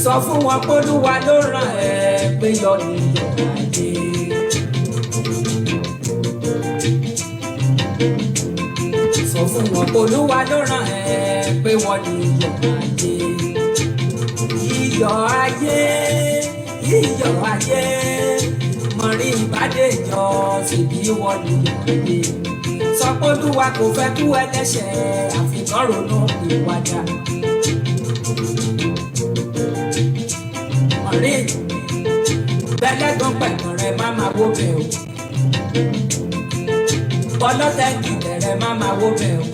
Sọ fún wọn pé Olúwa ló rán ẹ pé yọ ní iyọ̀ ayé. Sọ fún wọn pé Olúwa ló rán ẹ pé wọ́n ní iyọ̀ ayé. Iyọ̀ ayé, iyọ̀ ayé, mọ̀rí ìbádé jọ síbi wọ́n ní iyọ̀ ayé. Sọ pé Olúwa kò fẹ́ kú ẹlẹ́ṣẹ̀ àfikún ronú ìwàdà. Mọ̀rí bẹ́lẹ́gàn pẹ̀gàn rẹ̀ má máa wó bẹ̀ o. Bọ́lọ́tẹ̀gì tẹ̀rẹ̀ má máa wó bẹ̀ o.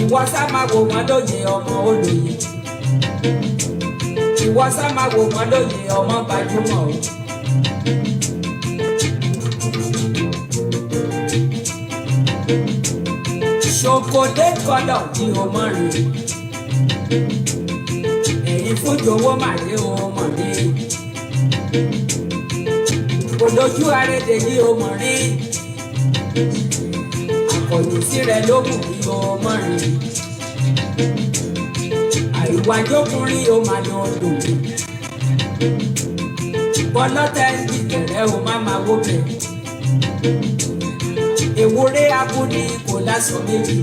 Ìwọ sá máa wò wọ́n lóye ọmọ olóye. Ìwọ sá máa wò wọ́n lóye ọmọ gbajúmọ̀ o. Ṣòkòdé kọlọ̀ ní o mọ̀ rí. Ẹ̀yin fújòwó màrí o mọ̀ rí. Olójú arédè ní o mọ̀ rí. Àkọ̀yìn sí rẹ̀ ló mú ní o mọ̀ rí. Àìwájókùnrin o máa lọ dùn. Bọ́lọ́tẹ̀ ń dìtẹ̀rẹ́ o má máa wó bẹ̀. Ewúrẹ́ abúni kò lásán méjì.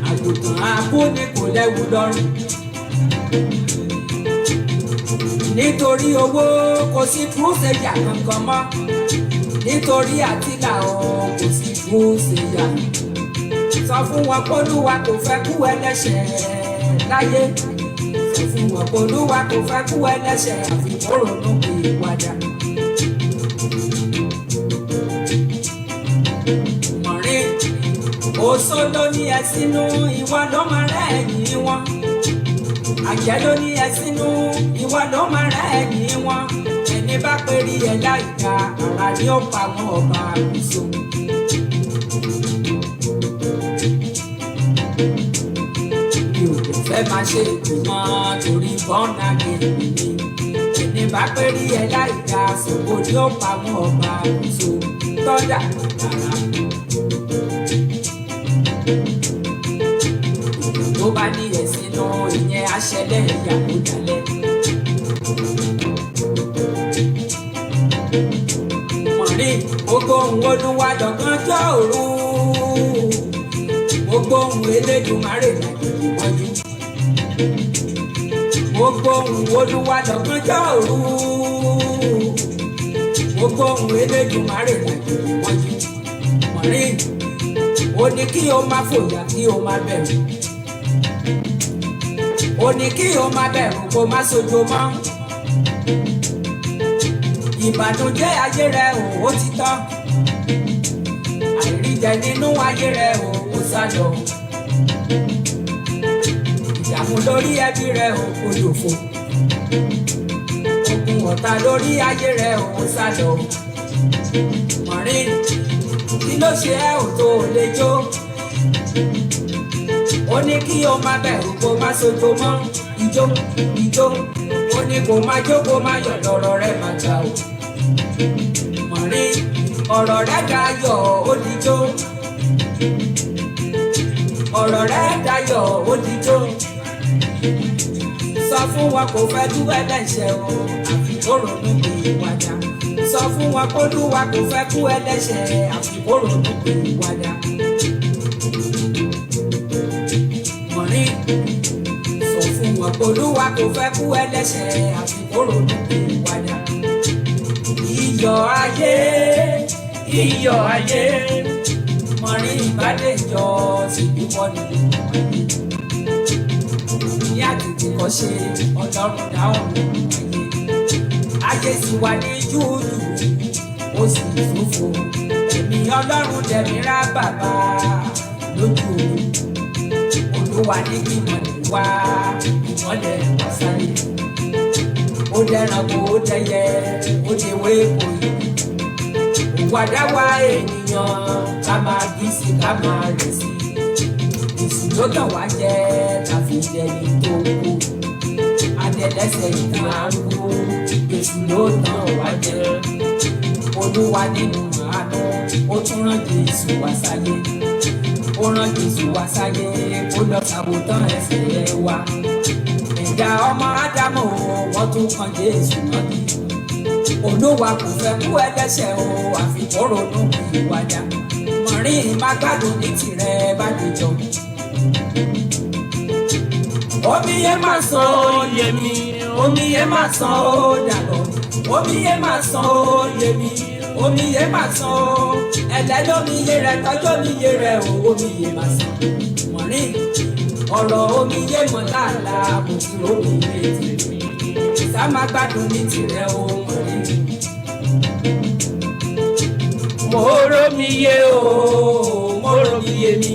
Àgùntàn abúni kò lẹ́wù lọ́rùn. Nítorí owó kò sí kúrúsẹ̀yà kankan mọ́. Nítorí àtìlà ọ̀hún kò sí kúrúsẹ̀yà. Sọ fún wọn pé Olúwa kò fẹ́ kú ẹlẹ́ṣẹ̀ láyé. Sọ fún wọn pé Olúwa kò fẹ́ kú ẹlẹ́ṣẹ̀ àfikún ronú ìwàdà. Oṣó ló ní ẹ sínú, ìwọ ló máa rẹ́ ẹ̀yìn wọn. Àjẹ́ ló ní ẹ sínú, ìwọ ló máa rẹ́ ẹ̀yìn wọn. Ẹni bá péri ẹ̀ láìka, àrà ni ó pa wọn ọba àkóso. Mi ò lè fẹ́ máa ṣe ìgbìmọ̀ torí bọ́ọ̀nà gèdè mi. Ẹni bá péri ẹ̀ láìka, ṣògo ni ó pa wọn ọba àkóso. Tọ́jà rárá. Tó bá ní ẹ̀sìn náà ìyẹn aṣẹlẹ̀ ìyàwó dalẹ̀. Mọ̀rí gbogbo ohun Olúwa lọ́gànjọ́ òru. Gbogbo ohun Elédùmarè làjèjì mọ́jú. Gbogbo ohun Olúwa lọ́gànjọ́ òru. Gbogbo ohun Elédùmarè làjèjì mọ́jú. Mọ̀rí ó ní kí o máa fòyà kí o máa bẹ̀rù. Ó ní kí o máa bẹ̀rù kó má sojo mọ́. Ìbànújẹ́ ayé rẹ ó ti tán. Àìríjẹ nínú ayé rẹ ó sá lọ. Ìdààmú lórí ẹbí rẹ kò dòfo. Ogun ọ̀tá lórí ayé rẹ ó sá lọ. Mọ̀rí kí ló ṣe ẹ́ ò tó lè jó? Ó ní kí o máa bẹ̀rù kó má sojo mọ́. Ijó ijó, ó ní kó má jó kó má yọ̀ lọ́rọ̀ rẹ̀ máa gbà o. Mọ̀rí ọ̀rọ̀ rẹ̀ dayọ̀ ó dijó. Ọ̀rọ̀ rẹ̀ dayọ̀ ó dijó. Sọ fún wọn kò fẹ́ tú ẹlẹ́ṣẹ̀ o, àfi kó ronú pé ìwàdà. Sọ fún wọn kó Olúwa kò fẹ́ kú ẹlẹ́ṣẹ̀ àfi kó ronú pé ìwàdà. Mọ̀rí sọ fún wọn kó Olúwa kò fẹ́ kú ẹlẹ́ṣẹ̀ àfi kó ronú pé ìwàdà. Iyọ̀ ayé, iyọ̀ ayé, mọ̀rí ìbádé jọ síbi wọ́n ní ayé. Ní àtètè kọ́ ṣe Ọlọ́run dá ọ̀run ayé. Ayé sì wà ní júùdù, ó sì fòfò. Ẹ̀mí Ọlọ́run dẹ̀mí rá bàbá lójú omi. Olúwa ní kí ìmọ̀lẹ̀ wá, ìmọ̀lẹ̀ wá sáyé. Ó dẹranko, ó dẹyẹ, ó dewé kò yí. Òwàdá wa ènìyàn ká máa bí sí ká máa rẹ̀ sí. Èsì ló kàn wá jẹ́ tàfi jẹni tó kú. Adẹ́lẹ́sẹ̀ ìtàn àrùn, èsì ló tàn wá jẹ́. Olúwa nínú àánú, ó tún rán Jésù wá sáyé, ó rán Jésù wá sáyé kó lọ ṣàwòtán ẹ̀ṣẹ̀ wa. Ẹ̀dá ọmọ Ádámù wọ́n tún kan Jésù mọ́gi. Olúwa kò fẹ́ kú ẹlẹ́ṣẹ̀ o, àfi kó ronú ìwàdà. Mọ̀rin má gbádùn ní tirẹ̀ bá dìjọ. Omi yẹn máa san ó yé mi, omi yẹn máa san ó dàgbọ́. Omi yẹn máa san ó yé mi, omi yẹn máa san ó. Ẹ̀lẹ́ lómi yé rẹ̀ tọ́jú omi yé rẹ̀ o, omi yẹn máa san. Mọ̀rin ọ̀rọ̀ omi yé mọ̀ láàlàá, mo ti omi yé tèmi. Sá má gbádùn ní tirẹ̀ o, mọ̀rin. Mo rómi yé o, mo rómi yé mi.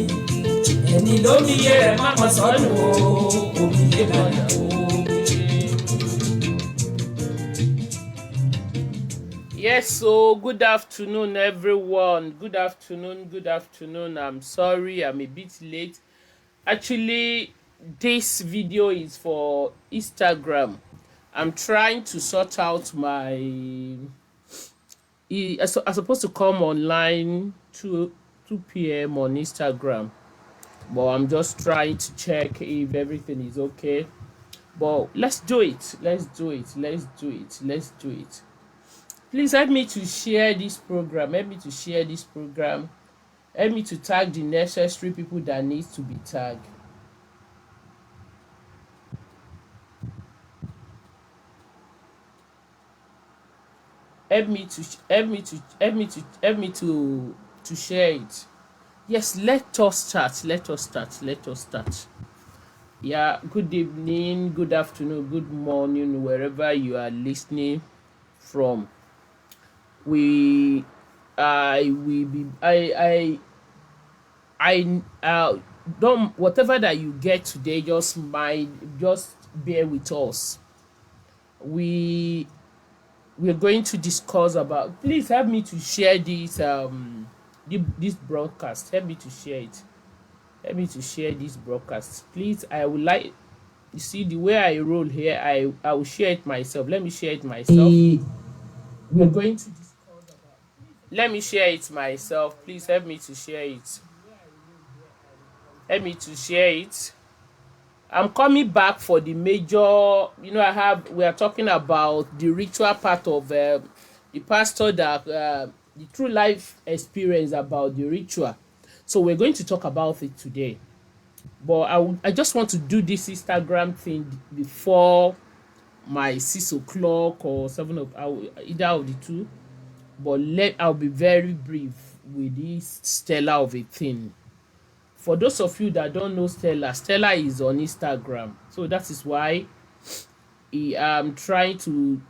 Ẹni lómi yé rẹ̀ má mọ̀ sọ́nù o, omi yé lọ́dà o. Yes, so good afternoon, everyone. Good afternoon, good afternoon. I'm sorry, I'm a bit late. Actually, this video is for Instagram. I'm trying to sort out my... I'm supposed to come online 2 p.m. on Instagram. But I'm just trying to check if everything is okay. But let's do it. Let's do it. Let's do it. Let's do it. Please help me to share this program. Help me to share this program. Help me to tag the necessary people that needs to be tagged. Help me to share it. Yes, let us start. Let us start. Let us start. Yeah, good evening, good afternoon, good morning, wherever you are listening from. Don't, whatever that you get today, just bear with us. We're going to discuss about, please help me to share this this broadcast. Help me to share it. Help me to share this broadcast, please. I would like, you see the way I roll here, I will share it myself. Let me share it myself. We're going to discuss about, let me share it myself. Please help me to share it. Help me to share it. I'm coming back for the major, we are talking about the ritual part of the pastor that the true life experience about the ritual. So we're going to talk about it today. But I just want to do this Instagram thing before my 6 o'clock or 7 o'clock, either of the two. But I'll be very brief with this Stella of a thing. For those of you that don't know Stella, Stella is on Instagram. So that is why I'm trying to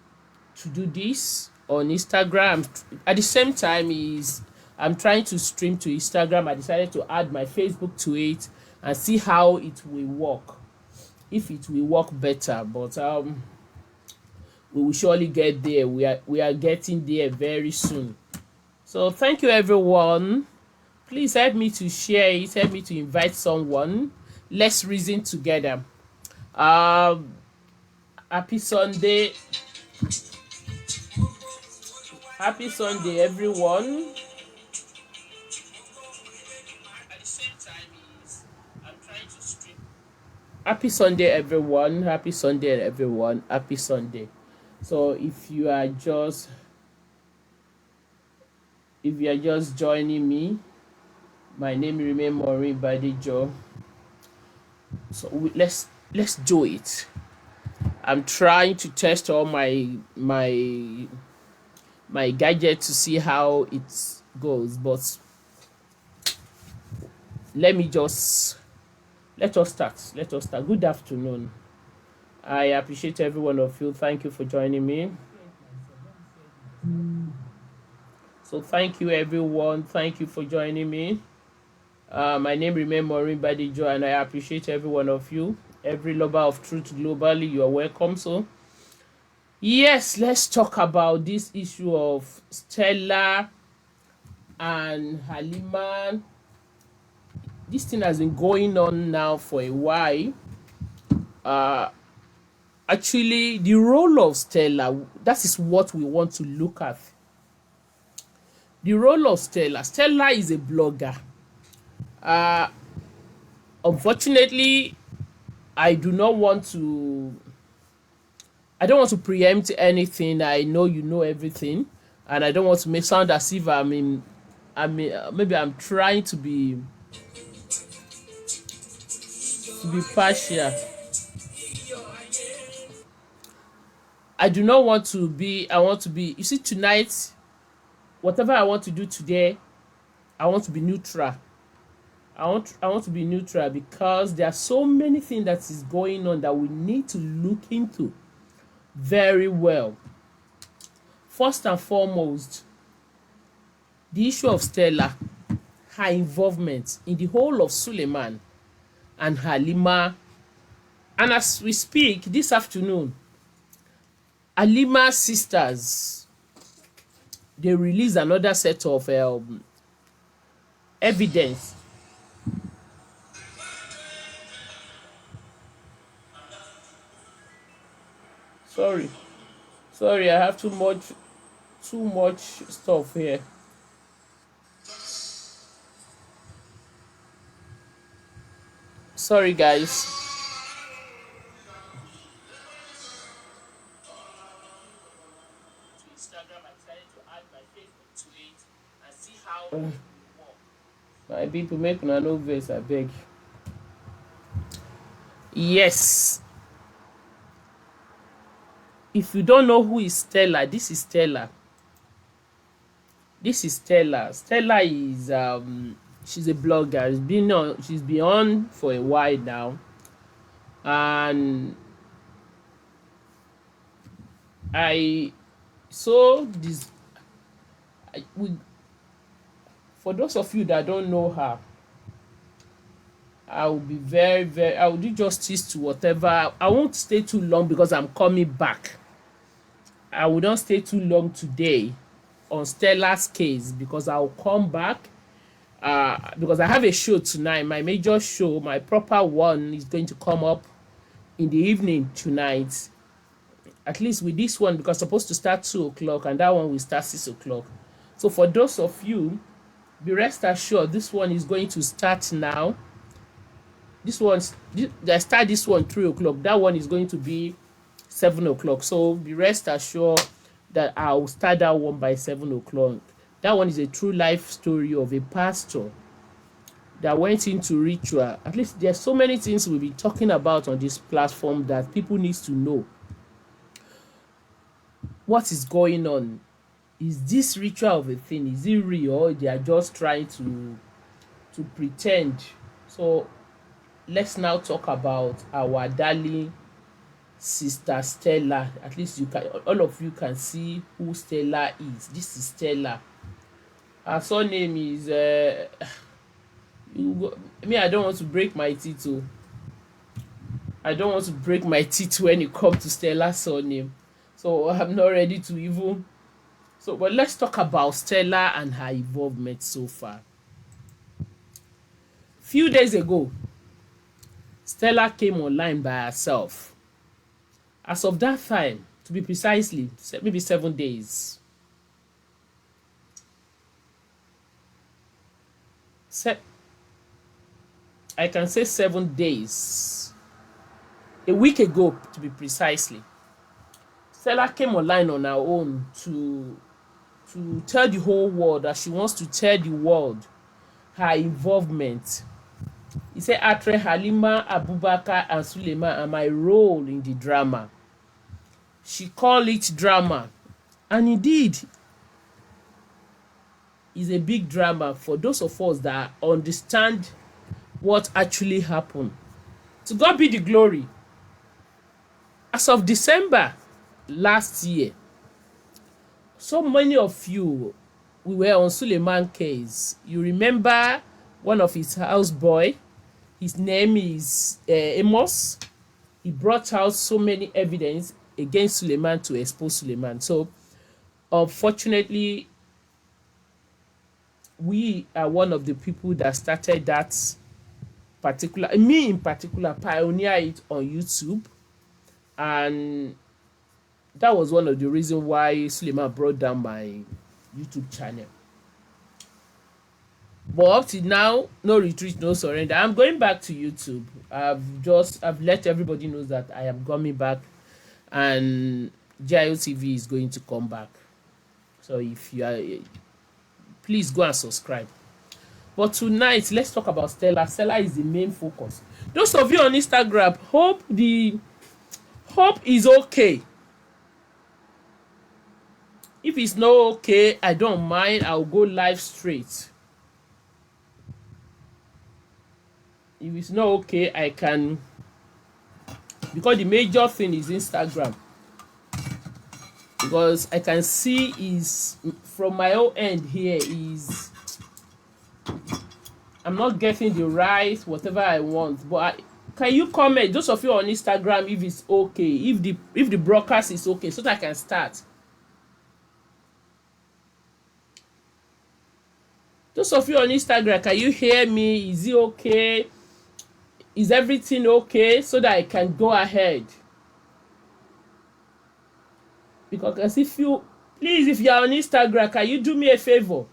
do this on Instagram. At the same time, I'm trying to stream to Instagram. I decided to add my Facebook to it and see how it will work. If it will work better, but we will surely get there. We are getting there very soon. So thank you, everyone. Please help me to share it. Help me to invite someone. Let's reason together. Happy Sunday. Happy Sunday, everyone. At the same time, I'm trying to stream. Happy Sunday, everyone. Happy Sunday, everyone. Happy Sunday. So if you are just joining me, my name remains Maureen Badijo. So let's do it. I'm trying to test all my gadget to see how it goes, but let us start. Good afternoon. I appreciate every one of you. Thank you for joining me. So thank you, everyone. Thank you for joining me. My name remains Maureen Badijo, and I appreciate every one of you. Every lover of truth globally, you are welcome. So yes, let's talk about this issue of Stella and Halima. This thing has been going on now for a while. Actually, the role of Stella, that is what we want to look at. The role of Stella. Stella is a blogger. Uh, Unfortunately, I do not want to. I don't want to preempt anything. I know you know everything, and I don't want to make sound as if I'm in. Maybe I'm trying to be partial. I do not want to be. I want to be. You see, tonight, whatever I want to do today, I want to be neutral. I want to be neutral because there are so many things that is going on that we need to look into very well. First and foremost, the issue of Stella, her involvement in the whole of Suleiman and Halima. And as we speak this afternoon, Halima's sisters, they release another set of evidence. Sorry, sorry, I have too much stuff here. Sorry, guys. To Instagram, I decided to add my Facebook to it and see how it will work. My people, make una no vex, abeg. Yes, if you don't know who is Stella, this is Stella. This is Stella. Stella is she's a blogger. She's been on for a while now, and I so this for those of you that don't know her, I will be very I will do justice to whatever. I won't stay too long because I'm coming back. I will not stay too long today on Stella's case because I'll come back because I have a show tonight. My major show, my proper one, is going to come up in the evening tonight. At least with this one, because it's supposed to start 2 o'clock and that one will start 6 o'clock. So for those of you, be rest assured this one is going to start now. I start this one 3 o'clock. That one is going to be 7 o'clock. So be rest assured that I'll start that one by 7 o'clock. That one is a true life story of a pastor that went into ritual. At least there's so many things we'll be talking about on this platform that people need to know. What is going on? Is this ritual of a thing? Is it real, or they are just trying to pretend? So let's now talk about our darling sister Stella. At least all of you can see who Stella is. This is Stella. Her surname is I don't want to break my teeth. I don't want to break my teeth when it comes to Stella's surname. So I'm not ready to even. But let's talk about Stella and her involvement so far. Few days ago, Stella came online by herself. As of that time, to be precisely, maybe 7 days. I can say 7 days. A week ago, to be precisely. Stella came online on her own to tell the whole world that she wants to tell the world her involvement. He said, Atre, Halima, Abubakar, and Suleiman are my role in the drama. She called it drama. And indeed, it's a big drama for those of us that understand what actually happened. To God be the glory. As of December last year, so many of you, we were on Suleiman case. You remember one of his houseboy, his name is Amos. He brought out so many evidence against Suleiman to expose Suleiman. So unfortunately, we are one of the people that started that particular, me in particular, pioneer it on YouTube. And that was one of the reasons why Suleiman brought down my YouTube channel. But up to now, no retreat, no surrender. I'm going back to YouTube. I've let everybody know that I am coming back, and GIOTV is going to come back. So if you are, please go and subscribe. But tonight, let's talk about Stella. Stella is the main focus. Those of you on Instagram, hope is okay. If it's not okay, I don't mind. I'll go live straight. If it's not okay, I can, because the major thing is Instagram. Because I can see is from my own end here is I'm not getting the right whatever I want. But can you comment, those of you on Instagram, if it's okay, if the broadcast is okay, so that I can start. Those of you on Instagram, can you hear me? Is it okay? Is everything okay, so that I can go ahead? Because if you are on Instagram, can you do me a favor?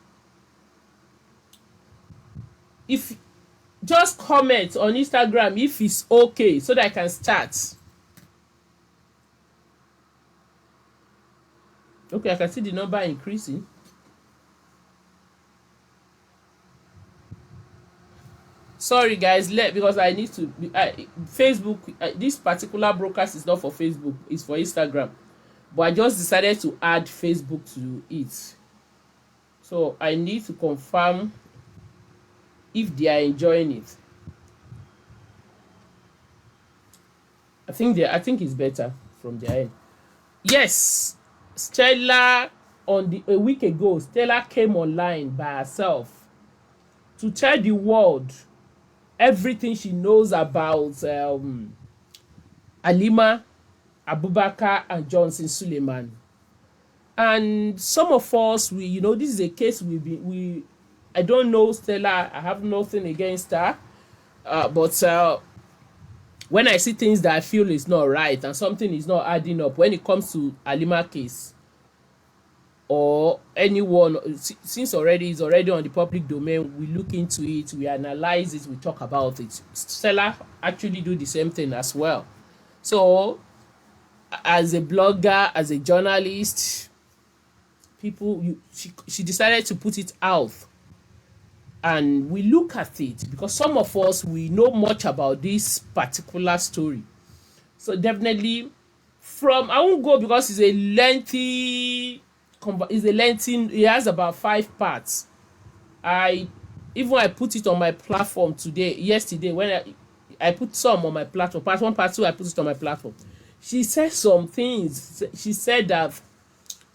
If just comment on Instagram if it's okay, so that I can start. Okay, I can see the number increasing. Sorry guys, because I need to Facebook, this particular broadcast is not for Facebook, it's for Instagram, but I just decided to add Facebook to it, so I need to confirm if they are enjoying it. I think it's better from their end. Yes, Stella, a week ago, Stella came online by herself to tell the world everything she knows about Halima, Abubakar, and Johnson Suleiman. And some of us, this is a case I don't know Stella, I have nothing against her, but when I see things that I feel is not right and something is not adding up when it comes to Halima case, or anyone, since already is already on the public domain, we look into it, we analyze it, we talk about it. Stella actually do the same thing as well. So as a blogger, as a journalist, she decided to put it out, and we look at it because some of us, we know much about this particular story. So definitely, I won't go because it's a lengthy, it has about 5 parts. I put it on my platform yesterday, when I put some on my platform, part 1, part 2, I put it on my platform. She said some things. She said that,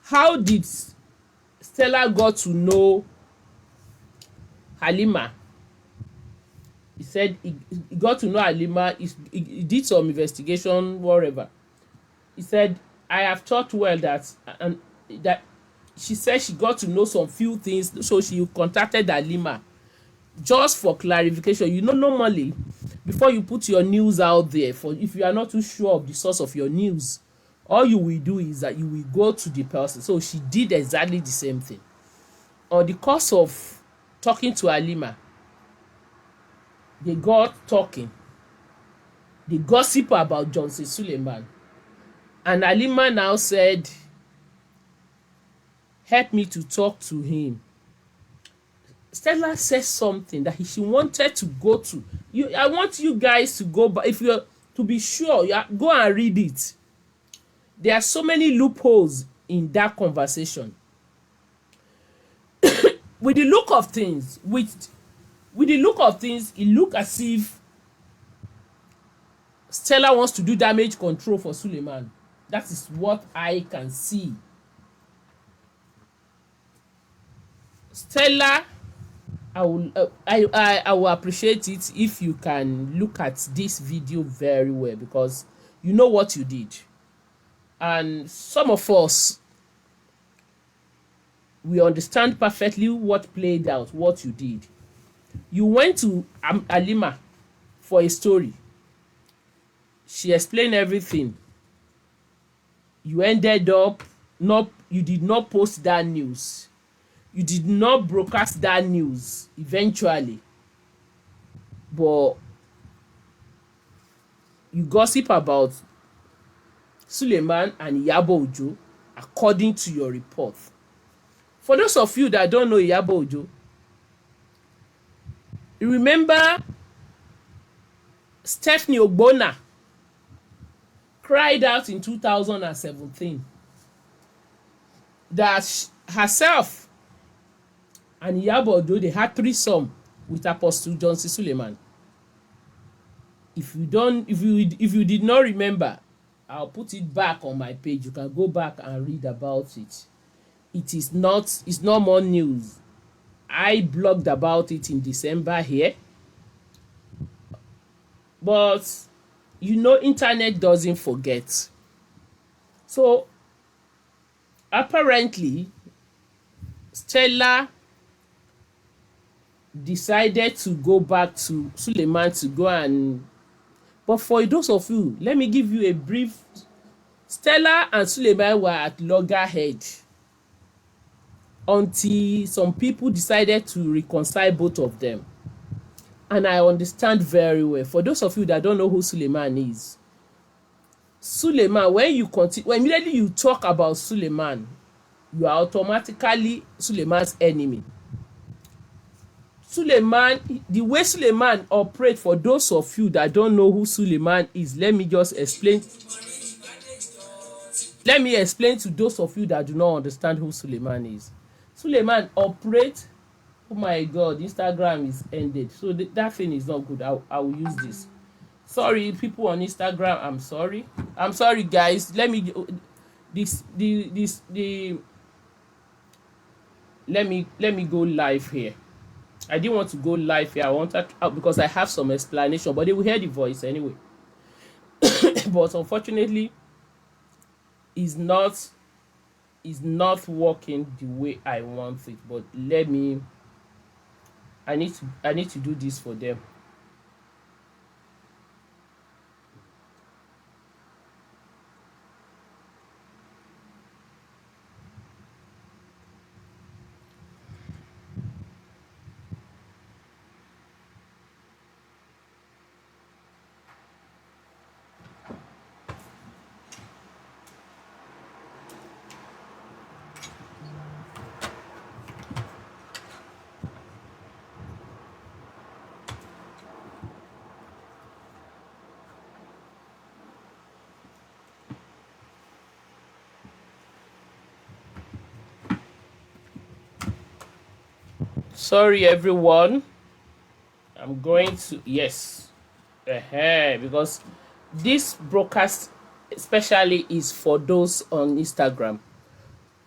how did Stella got to know Halima? He said he got to know Halima, he did some investigation, whatever. He said, I have thought well that she said she got to know some few things, so she contacted Halima just for clarification. Normally, before you put your news out there, if you are not too sure of the source of your news, all you will do is that you will go to the person. So she did exactly the same thing. On the course of talking to Halima, they got talking. They gossip about Johnson Suleiman. And Halima now said, help me to talk to him. Stella said something that she wanted to go to. I want you guys to go, but if you're to be sure, go and read it. There are so many loopholes in that conversation. With the look of things, it look as if Stella wants to do damage control for Suleiman. That is what I can see. Stella, I will appreciate it if you can look at this video very well, because you know what you did. And some of us, we understand perfectly what played out, what you did. You went to Halima for a story. She explained everything. You ended up you did not post that news. You did not broadcast that news eventually, but you gossip about Suleiman and Iyabo Ojo according to your report. For those of you that don't know Iyabo Ojo, you remember Stephanie Ogbonna cried out in 2017 that herself and Iyabo Ojo, they had threesome with Apostle Johnson Suleiman. If you did not remember, I'll put it back on my page. You can go back and read about it. It's not more news. I blogged about it in December here. But internet doesn't forget. So apparently Stella decided to go back to Suleiman to go and, but for those of you, let me give you a brief. Stella and Suleiman were at loggerheads until some people decided to reconcile both of them. And I understand very well. For those of you that don't know who Suleiman is, Suleiman, when immediately you talk about Suleiman, you are automatically Suleiman's enemy. Suleiman, the way Suleiman operates, for those of you that don't know who Suleiman is, let me explain to those of you that do not understand who Suleiman is. Suleiman operates, oh my God, Instagram is ended, so that thing is not good. I will use this. Sorry, people on Instagram, I'm sorry guys. Let me go live here. I didn't want to go live here. I wanted because I have some explanation, but they will hear the voice anyway. But unfortunately, it's not working the way I want it. But I need to do this for them. Sorry everyone, I'm going to, yes, because this broadcast especially is for those on Instagram.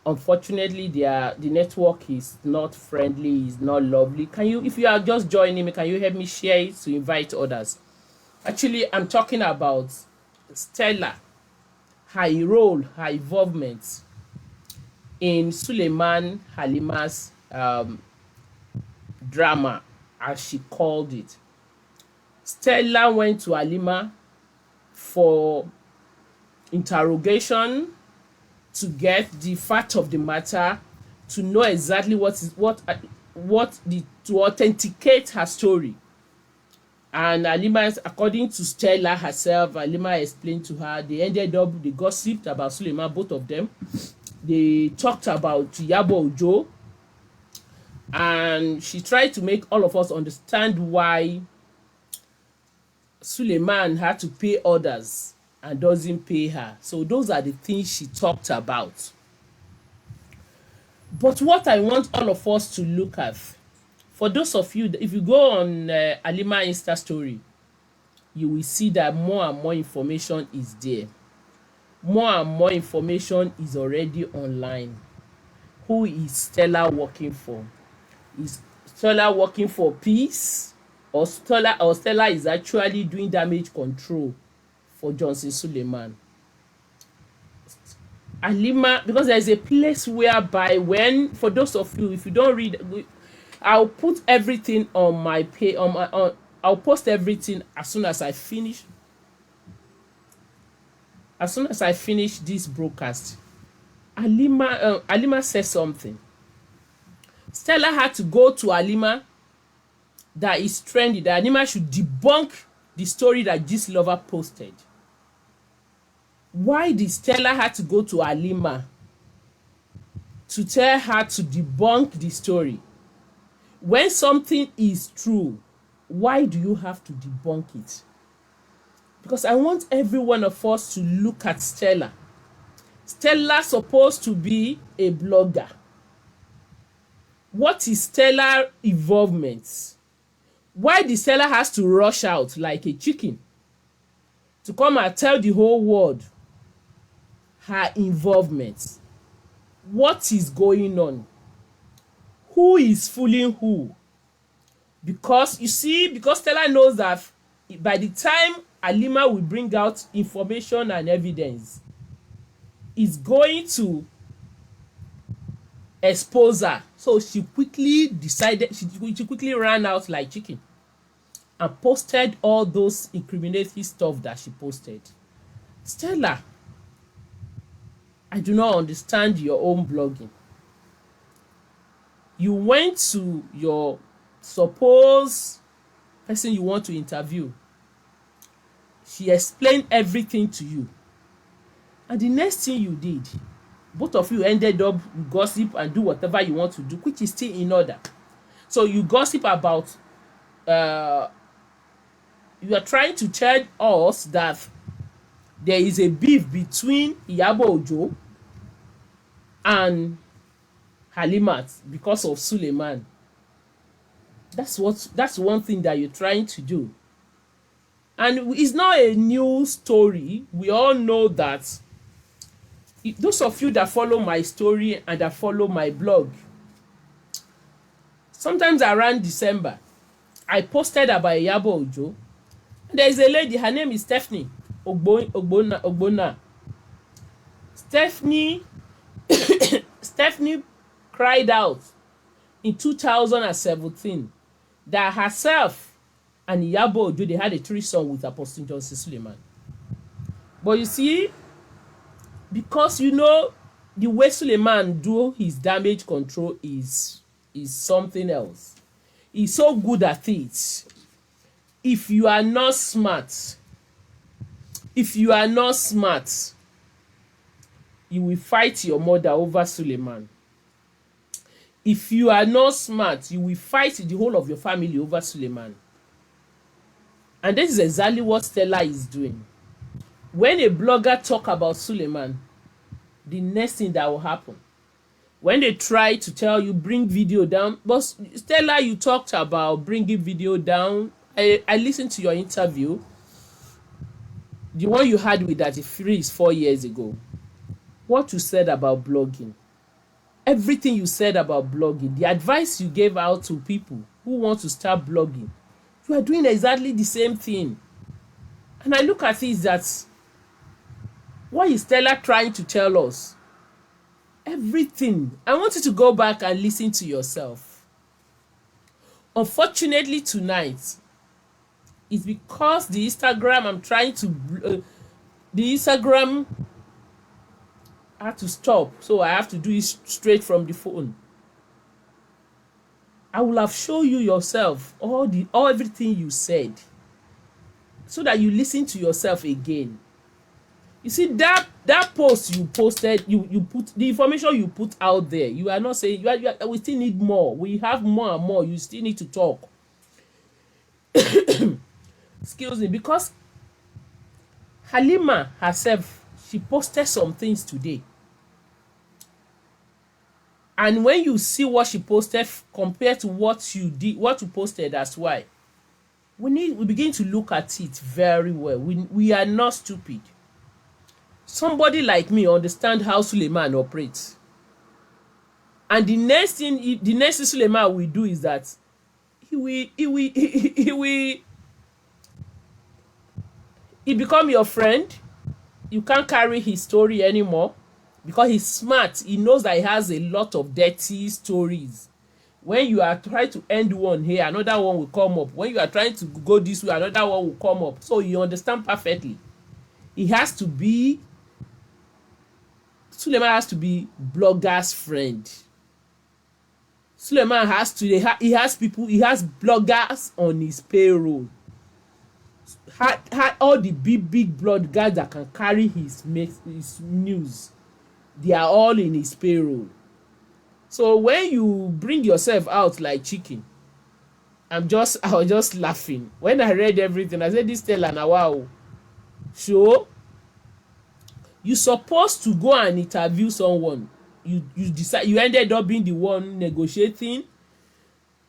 Unfortunately, the network is not friendly, is not lovely. If you are just joining me, can you help me share it to invite others? Actually, I'm talking about Stella, her role, her involvement in Suleiman Halima's drama, as she called it. Stella went to Halima for interrogation to get the fact of the matter, to know exactly to authenticate her story. And Halima, according to Stella herself, Halima explained to her, they gossiped about Suleiman, both of them. They talked about Iyabo Ojo, and she tried to make all of us understand why Suleiman had to pay others and doesn't pay her. So those are the things she talked about. But what I want all of us to look at, for those of you, if you go on Halima Insta story, you will see that more and more information is there. More and more information is already online. Who is Stella working for? Is Stella working for peace, or Stella is actually doing damage control for Johnson Suleiman? Halima, because there is a place whereby, for those of you, if you don't read, I'll put everything on my page. I'll post everything as soon as I finish. As soon as I finish this broadcast, Halima says something. Stella had to go to Halima that is trendy, that Halima should debunk the story that this lover posted. Why did Stella have to go to Halima to tell her to debunk the story? When something is true, why do you have to debunk it? Because I want every one of us to look at Stella. Stella supposed to be a blogger. What is Stella's involvement? Why did Stella has to rush out like a chicken to come and tell the whole world her involvement? What is going on? Who is fooling who? Because you see, because Stella knows that by the time Halima will bring out information and evidence, it's going to expose her. So she quickly decided, she quickly ran out like chicken and posted all those incriminating stuff that she posted. Stella, I do not understand your own blogging. You went to your supposed person you want to interview. She explained everything to you. And the next thing you did, both of you ended up gossip and do whatever you want to do, which is still in order. So you gossip about, you are trying to tell us that there is a beef between Iyabo Ojo and Halima because of Suleiman. That's one thing that you're trying to do. And it's not a new story. We all know that. Those of you that follow my story and that follow my blog, sometimes around December, I posted about Iyabo Ojo. There is a lady, her name is Stephanie Ogbonna. Stephanie cried out in 2017 that herself and Iyabo Ojo, they had a threesome with Apostle Johnson Suleiman. But you see, because you know the way Suleiman do his damage control is something else. He's so good at it. If you are not smart, you will fight your mother over Suleiman. If you are not smart, you will fight the whole of your family over Suleiman. And this is exactly what Stella is doing. When a blogger talk about Suleiman, the next thing that will happen, when they try to tell you bring video down, but Stella, you talked about bringing video down. I listened to your interview, the one you had with that Freeze 4 years ago. What you said about blogging, everything you said about blogging, the advice you gave out to people who want to start blogging, you are doing exactly the same thing. And I look at it that, what is Stella trying to tell us? Everything. I want you to go back and listen to yourself. Unfortunately tonight, it's because the Instagram, I'm trying to, the Instagram had to stop, so I have to do it straight from the phone. I will have shown you yourself everything you said, so that you listen to yourself again. You see that post you posted, you put the information you put out there. You are not saying we still need more. We have more and more. You still need to talk. Excuse me, because Halima herself, she posted some things today. And when you see what she posted compared to what you did, what you posted, that's why we begin to look at it very well. We are not stupid. Somebody like me understand how Suleiman operates. And the next thing Suleiman will do is that he become your friend. You can't carry his story anymore because he's smart. He knows that he has a lot of dirty stories. When you are trying to end one here, another one will come up. When you are trying to go this way, another one will come up. So you understand perfectly. Suleiman has to be blogger's friend. Suleiman has to he has people, he has bloggers on his payroll. Had all the big bloggers that can carry his news, they are all in his payroll. So when you bring yourself out like chicken, I was just laughing when I read everything. I said, this Stella na wow. So you supposed to go and interview someone. You decide, you ended up being the one negotiating,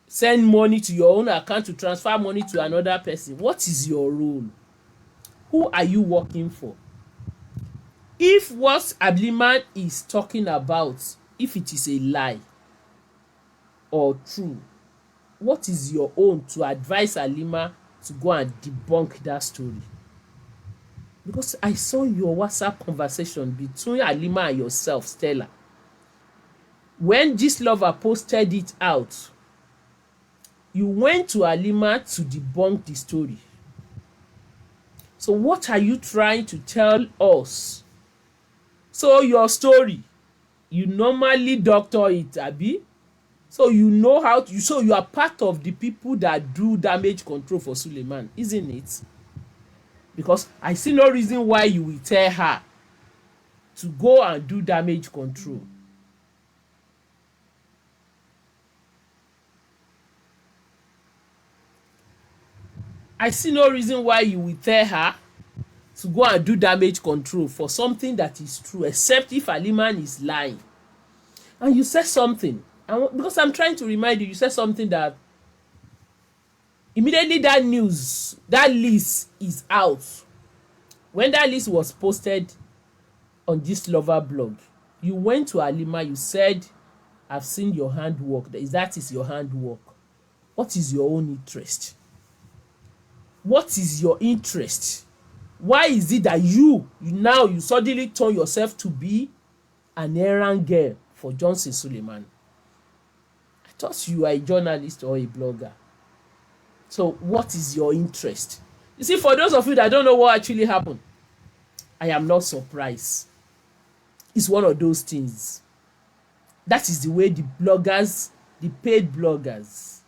send money to your own account to transfer money to another person. What is your role? Who are you working for? If what Halima is talking about, if it is a lie or true, what is your own to advise Halima to go and debunk that story? Because I saw your WhatsApp conversation between Halima and yourself, Stella. When this lover posted it out, you went to Halima to debunk the story. So what are you trying to tell us? So your story, you normally doctor it, abi? So you know how to, so you are part of the people that do damage control for Suleiman, isn't it? Because I see no reason why you will tell her to go and do damage control. I see no reason why you will tell her to go and do damage control for something that is true, except if Halima is lying. And you said something, because I'm trying to remind you, you said something that immediately that news, that list is out. When that list was posted on this lover blog, you went to Halima, you said, I've seen your handwork. That is your handwork. What is your own interest? What is your interest? Why is it that you suddenly turn yourself to be an errand girl for Johnson Suleiman? I thought you are a journalist or a blogger. So what is your interest? You see, for those of you that don't know what actually happened, I am not surprised. It's one of those things. That is the way the bloggers, the paid bloggers,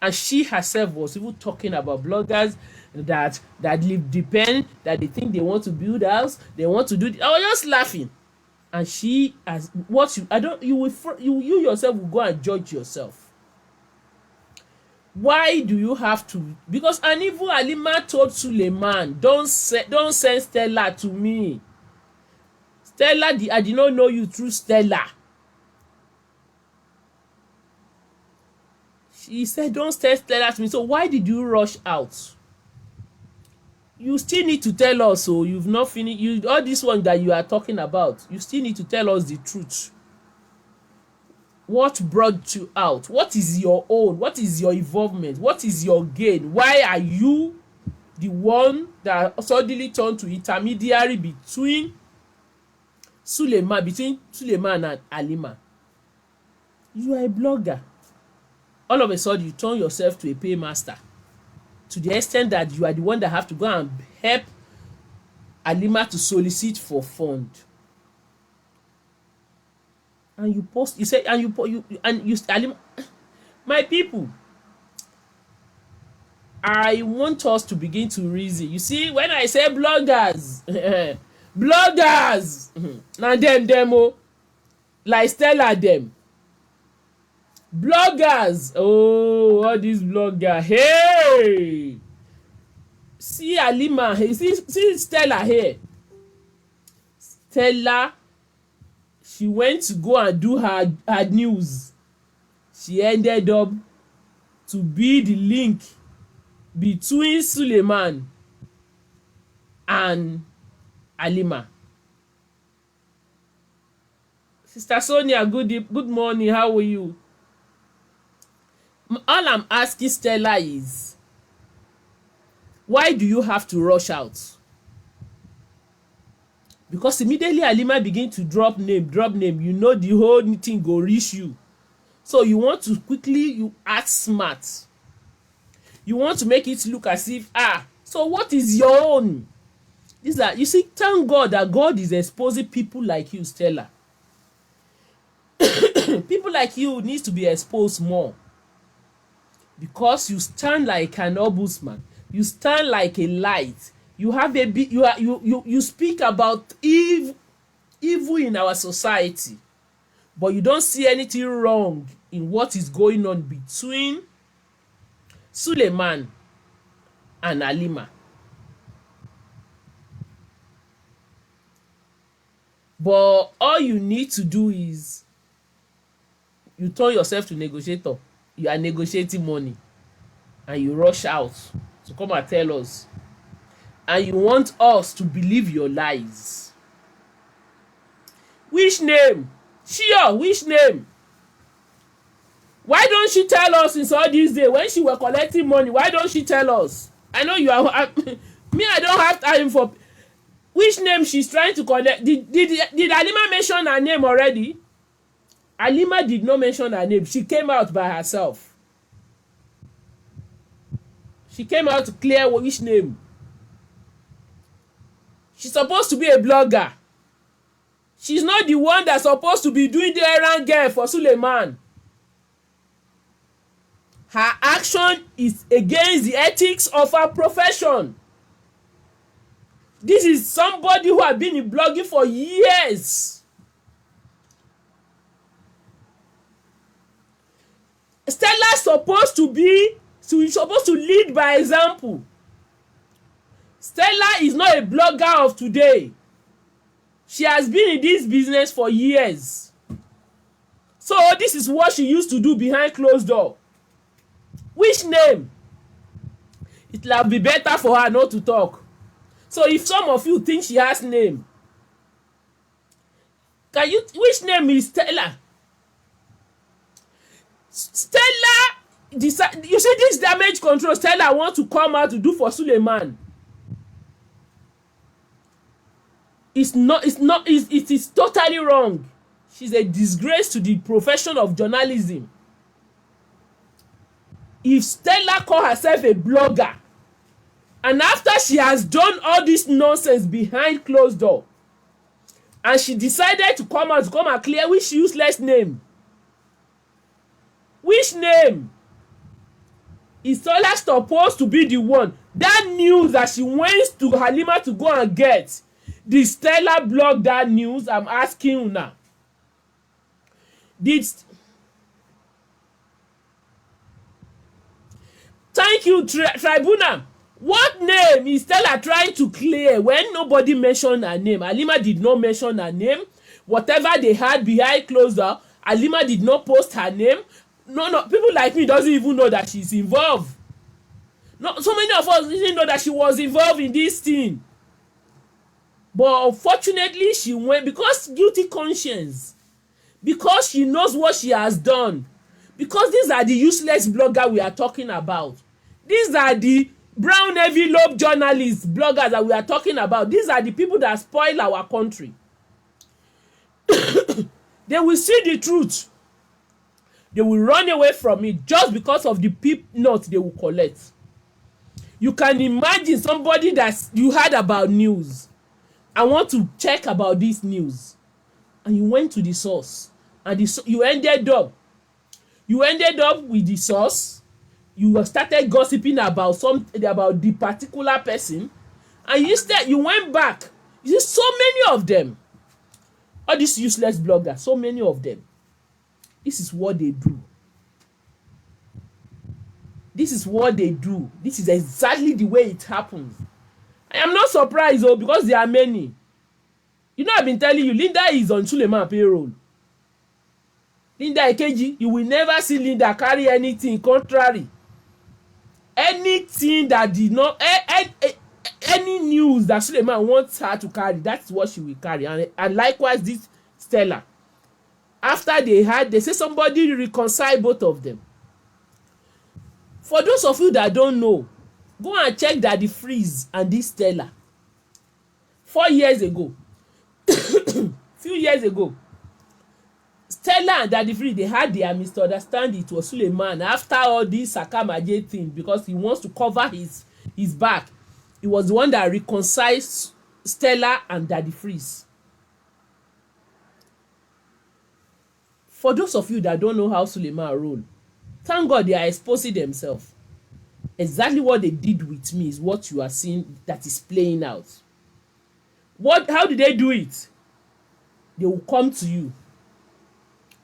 and she herself was even talking about bloggers that live depend, that they think they want to build house, they want to do. I was just laughing, and she as what you I don't you yourself will go and judge yourself. Why do you have to? Because and even Halima told Suleiman, don't send Stella to me. Stella, I did not know you through Stella. He said, don't send Stella to me. So why did you rush out? You still need to tell us. So you've not finished. All this one that you are talking about, you still need to tell us the truth. What brought you out? What is your own? What is your involvement? What is your gain? Why are you the one that suddenly turned to intermediary between Suleiman and Halima? You are a blogger. All of a sudden, you turn yourself to a paymaster, to the extent that you are the one that have to go and help Halima to solicit for fund. And you post, you say, and you Halima, my people, I want us to begin to reason. You see, when I say bloggers, bloggers, now them, like Stella them. Bloggers, oh, all these bloggers, hey, see Halima, see Stella here. Stella, she went to go and do her news. She ended up to be the link between Suleiman and Halima. Sister Sonia, good morning, how are you? All I'm asking Stella is, why do you have to rush out? Because immediately Halima begin to drop name, you know the whole thing go reach you. So you want to quickly, you act smart. You want to make it look as if, so what is your own? These are, you see, thank God that God is exposing people like you, Stella. people like you need to be exposed more, because you stand like an ombudsman, you stand like a light, you have a you speak about evil in our society, but you don't see anything wrong in what is going on between Suleiman and Halima. But all you need to do is you turn yourself to negotiator. You are negotiating money and you rush out to come and tell us, and you want us to believe your lies. Which name? Sure, which name? Why don't she tell us since all these days when she were collecting money? Why don't she tell us? I know you are me, I don't have time for which name she's trying to collect. Did Halima mention her name already? Halima did not mention her name. She came out by herself. She came out to clear which name. She's supposed to be a blogger. She's not the one that's supposed to be doing the errand girl for Suleiman. Her action is against the ethics of her profession. This is somebody who has been in blogging for years. Stella supposed to lead by example. Stella is not a blogger of today. She has been in this business for years. So this is what she used to do behind closed door. Which name? It will be better for her not to talk. So if some of you think she has name, which name is Stella? Stella, you see this damage control Stella want to come out to do for Suleiman. It is totally wrong. She's a disgrace to the profession of journalism. If Stella call herself a blogger, and after she has done all this nonsense behind closed door, and she decided to come and clear which useless name, which name is Stella supposed to be the one? That news that she went to Halima to go and get, did Stella blog that news? I'm asking you now. Thank you, Tribunal. What name is Stella trying to clear when nobody mentioned her name? Halima did not mention her name. Whatever they had behind closed door, Halima did not post her name. No, people like me doesn't even know that she's involved. No, so many of us didn't know that she was involved in this thing. But unfortunately, she went because guilty conscience. Because she knows what she has done. Because these are the useless bloggers we are talking about. These are the brown envelope journalists, bloggers that we are talking about. These are the people that spoil our country. They will see the truth. They will run away from it just because of the notes they will collect. You can imagine somebody that you heard about news. I want to check about this news. And you went to the source. And you ended up with the source. You started gossiping about the particular person. And instead you went back. You see so many of them. All these useless bloggers, so many of them. This is what they do. This is what they do. This is exactly the way it happens. I am not surprised though, because there are many. You know, I've been telling you, Linda is on Suleiman payroll. Linda Ekeji, you will never see Linda carry anything contrary. Anything that did not, any news that Suleiman wants her to carry, that's what she will carry. And likewise, this Stella. After they say somebody reconcile both of them. For those of you that don't know, go and check that the Freeze and this Stella. 4 years ago, few years ago, Stella and Daddy Free, they had their misunderstanding. It was Suleiman after all this Sakamaje thing, because he wants to cover his back. He was the one that reconciled Stella and Daddy Freeze. For those of you that don't know how Suleiman roll, thank God they are exposing themselves. Exactly what they did with me is what you are seeing that is playing out. How did they do it? They will come to you.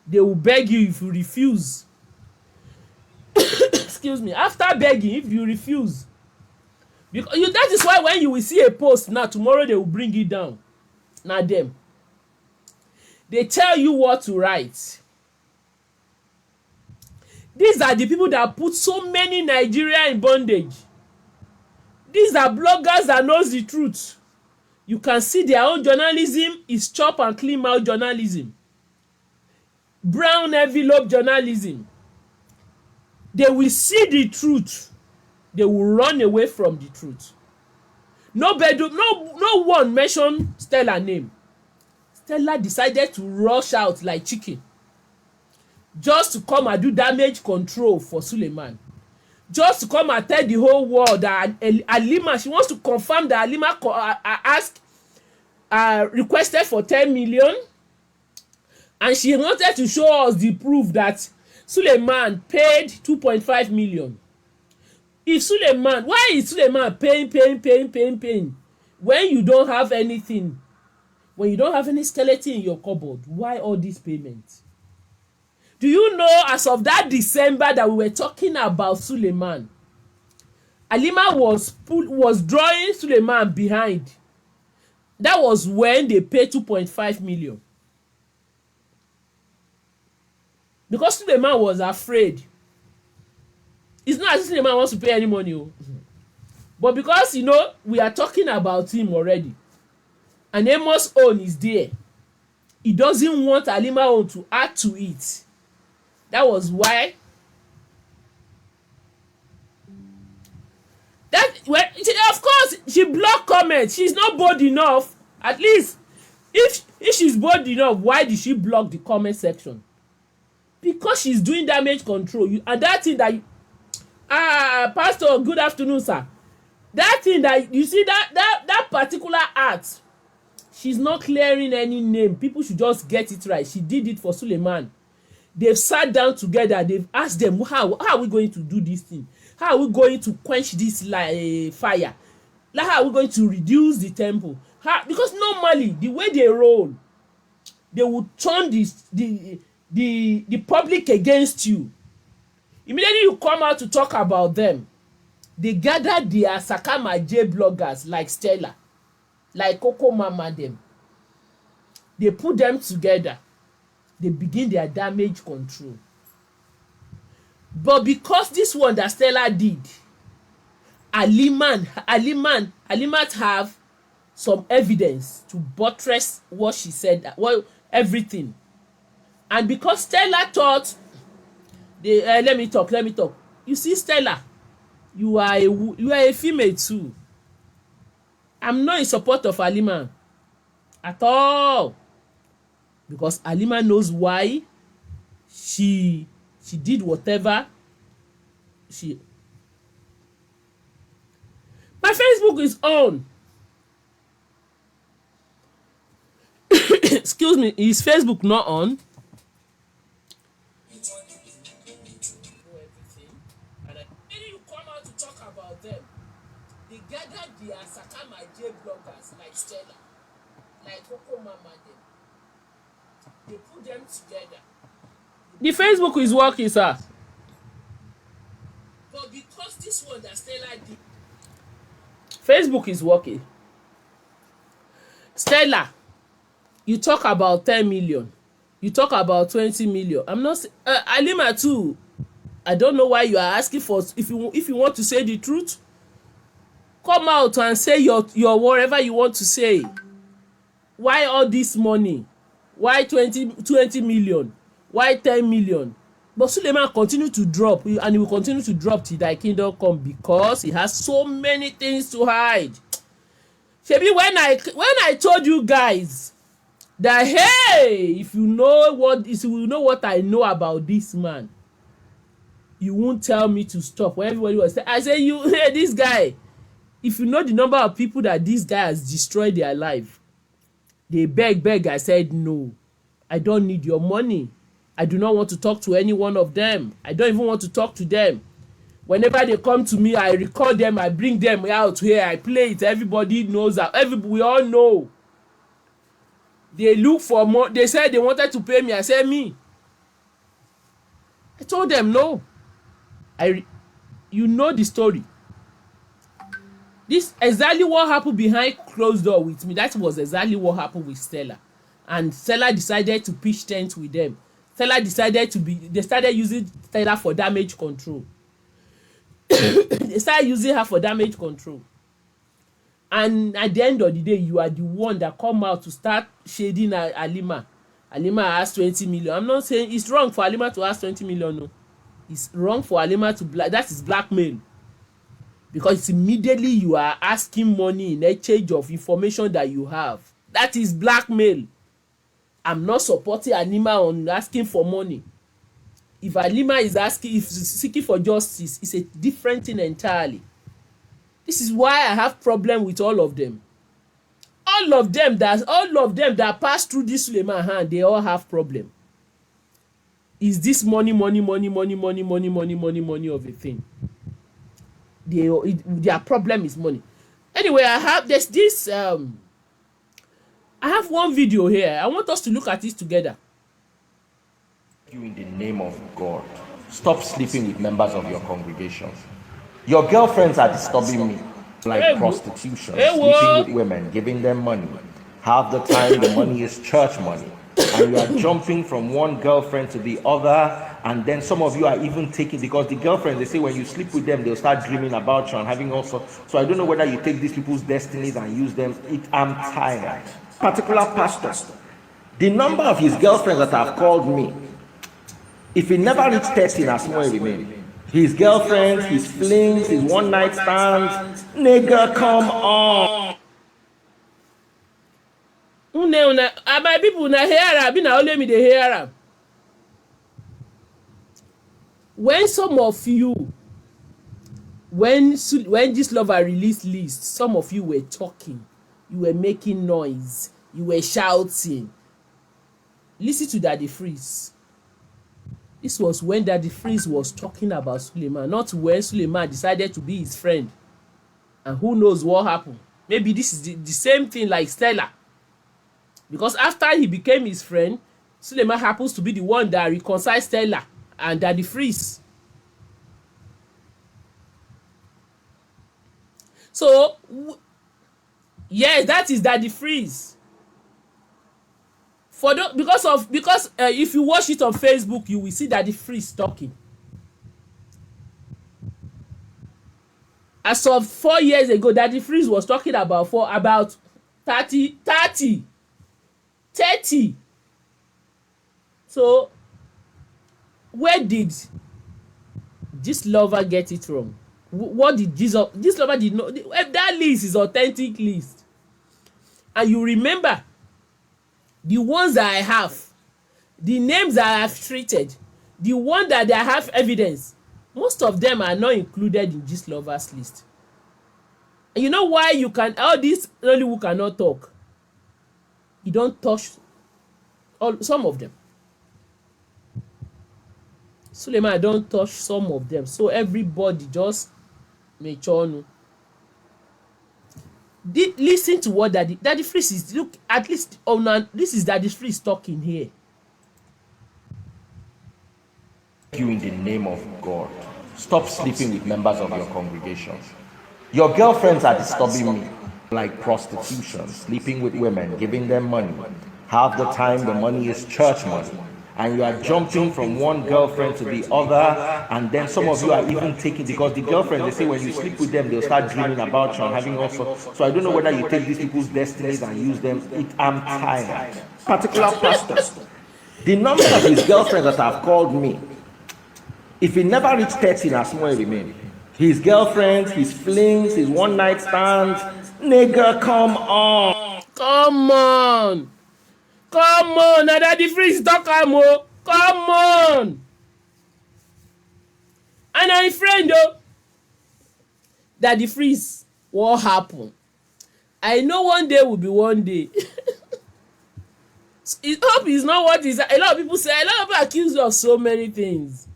They will beg you. If you refuse, excuse me, after begging, if you refuse, because that is why when you will see a post now, tomorrow they will bring it down. Now them, they tell you what to write. These are the people that put so many Nigeria in bondage. These are bloggers that knows the truth. You can see their own journalism is chop and clean mouth journalism. Brown envelope journalism. They will see the truth. They will run away from the truth. No one mentioned Stella name. Stella decided to rush out like chicken just to come and do damage control for Suleiman. Just to come and tell the whole world that Halima, she wants to confirm that Halima requested for 10 million, and she wanted to show us the proof that Suleiman paid 2.5 million. If Suleiman, why is Suleiman paying when you don't have anything, when you don't have any skeleton in your cupboard? Why all this payment? Do you know, as of that December that we were talking about Suleiman, Halima was drawing Suleiman behind. That was when they paid 2.5 million. Because Suleiman was afraid. It's not as if Suleiman wants to pay any money. But because, we are talking about him already. And Amos' own is there. He doesn't want Halima own to add to it. That was why. Of course, she blocked comments. She's not bold enough. At least, if she's bold enough, why did she block the comment section? Because she's doing damage control. And that thing that Pastor, good afternoon, sir. That thing that you see, that particular art, she's not clearing any name. People should just get it right. She did it for Suleiman. They've sat down together. They've asked them, how are we going to do this thing? How are we going to quench this fire? Like, how are we going to reduce the temple? Because normally, the way they roll, they will turn the public against you. Immediately you come out to talk about them, they gather their Sakama J bloggers like Stella, like Coco Mama them. They put them together. They begin their damage control. But because this one that Stella did, Halima have some evidence to buttress what she said, everything. And because Stella thought, let me talk. You see, Stella, you are a female too. I'm not in support of Halima at all. Because Halima knows why she did whatever My Facebook is on. Excuse me, is Facebook not on? You come out to talk about them. They gathered their Sakama J bloggers like Stella, like Coco Mama them. They put them together. The Facebook is working, sir. But because this one that Stella did, Facebook is working. Stella, you talk about 10 million. You talk about 20 million. I'm not Halima too. I don't know why you are asking for. If you want to say the truth, come out and say your whatever you want to say. Why all this money? Why 20 million? Why 10 million? But Suleiman continue to drop, and he will continue to drop till thy kingdom come because he has so many things to hide. Shebi, when I told you guys that, hey, if you know what I know about this man, you won't tell me to stop. When everybody was saying, I say, hey, this guy, if you know the number of people that this guy has destroyed their life, they beg. I said, no, I don't need your money. I do not want to talk to any one of them. I don't even want to talk to them. Whenever they come to me, I record them, I bring them out here, I play it. Everybody knows that. We all know. They look for more. They said they wanted to pay me. I said, me. I told them no. You know the story. This exactly what happened behind closed door with me. That was exactly what happened with Stella. And Stella decided to pitch tent with them. Stella decided they started using Stella for damage control. They started using her for damage control. And at the end of the day, you are the one that come out to start shading Halima. Halima asked 20 million. I'm not saying it's wrong for Halima to ask 20 million. No. It's wrong for Halima to that is blackmail. Because it's immediately you are asking money in exchange of information that you have. That is blackmail. I'm not supporting Halima on asking for money. If Halima is seeking for justice, it's a different thing entirely. This is why I have problem with all of them. All of them that pass through this Suleiman hand, they all have problem. Is this money of a thing? Their problem is money. Anyway, I have one video here. I want us to look at it together. You in the name of God, stop sleeping with members of your congregation. Your girlfriends are disturbing me, like prostitution, sleeping with women, giving them money. Half the time the money is church money, and you are jumping from one girlfriend to the other, and then some of you are even taking, because the girlfriends, they say when you sleep with them, they'll start dreaming about you and having all sorts. So I don't know whether you take these people's destinies and use them. I'm tired. Particular pastor, the number of his girlfriends that have called me, if he never reached 30, that's more remain. His girlfriends, his flings, his one night stands, nigga, come on. My people na hear be na only me dey hear am. When some of you, when this lover released list, some of you were talking, you were making noise, you were shouting. Listen to Daddy Freeze. This was when Daddy Freeze was talking about Suleiman, not when Suleiman decided to be his friend. And who knows what happened. Maybe this is the same thing like Stella. Because after he became his friend, Suleiman happens to be the one that reconciled Stella and Daddy Freeze. So, yes, that is Daddy Freeze. Because if you watch it on Facebook, you will see Daddy Freeze talking. As of 4 years ago, Daddy Freeze was talking about 30. So, where did this lover get it wrong? What did this lover did not? That list is authentic list, and you remember the ones that I have, the names that I have treated, the one that I have evidence. Most of them are not included in this lovers list. And you know why you can? All this only who cannot talk. You don't touch some of them. Suleiman, I don't touch some of them. So everybody just mature. Listen to what Daddy Freeze is. Look, at least this is Daddy Freeze talking here. You in the name of God, stop sleeping with members of your congregation. Your girlfriends are disturbing me, like prostitution, sleeping with women, giving them money. Half the time the money is church money, and you are jumping from one girlfriend to the other, and then some of you are even taking, because the girlfriends, they say when you sleep with them, they'll start dreaming about you and having all sorts. So I don't know whether you take these people's destinies and use them. I'm tired. Particular pastor, the number of his girlfriends that have called me, if he never reached 30, that's more remain. His girlfriends, his flings, his one night stands, nigga, come on. Come on. Now Daddy Freeze talk come on. And my friend Daddy Freeze, what happened? I know one day will be one day. Hope is not what is. A lot of people say, a lot of people accuse you of so many things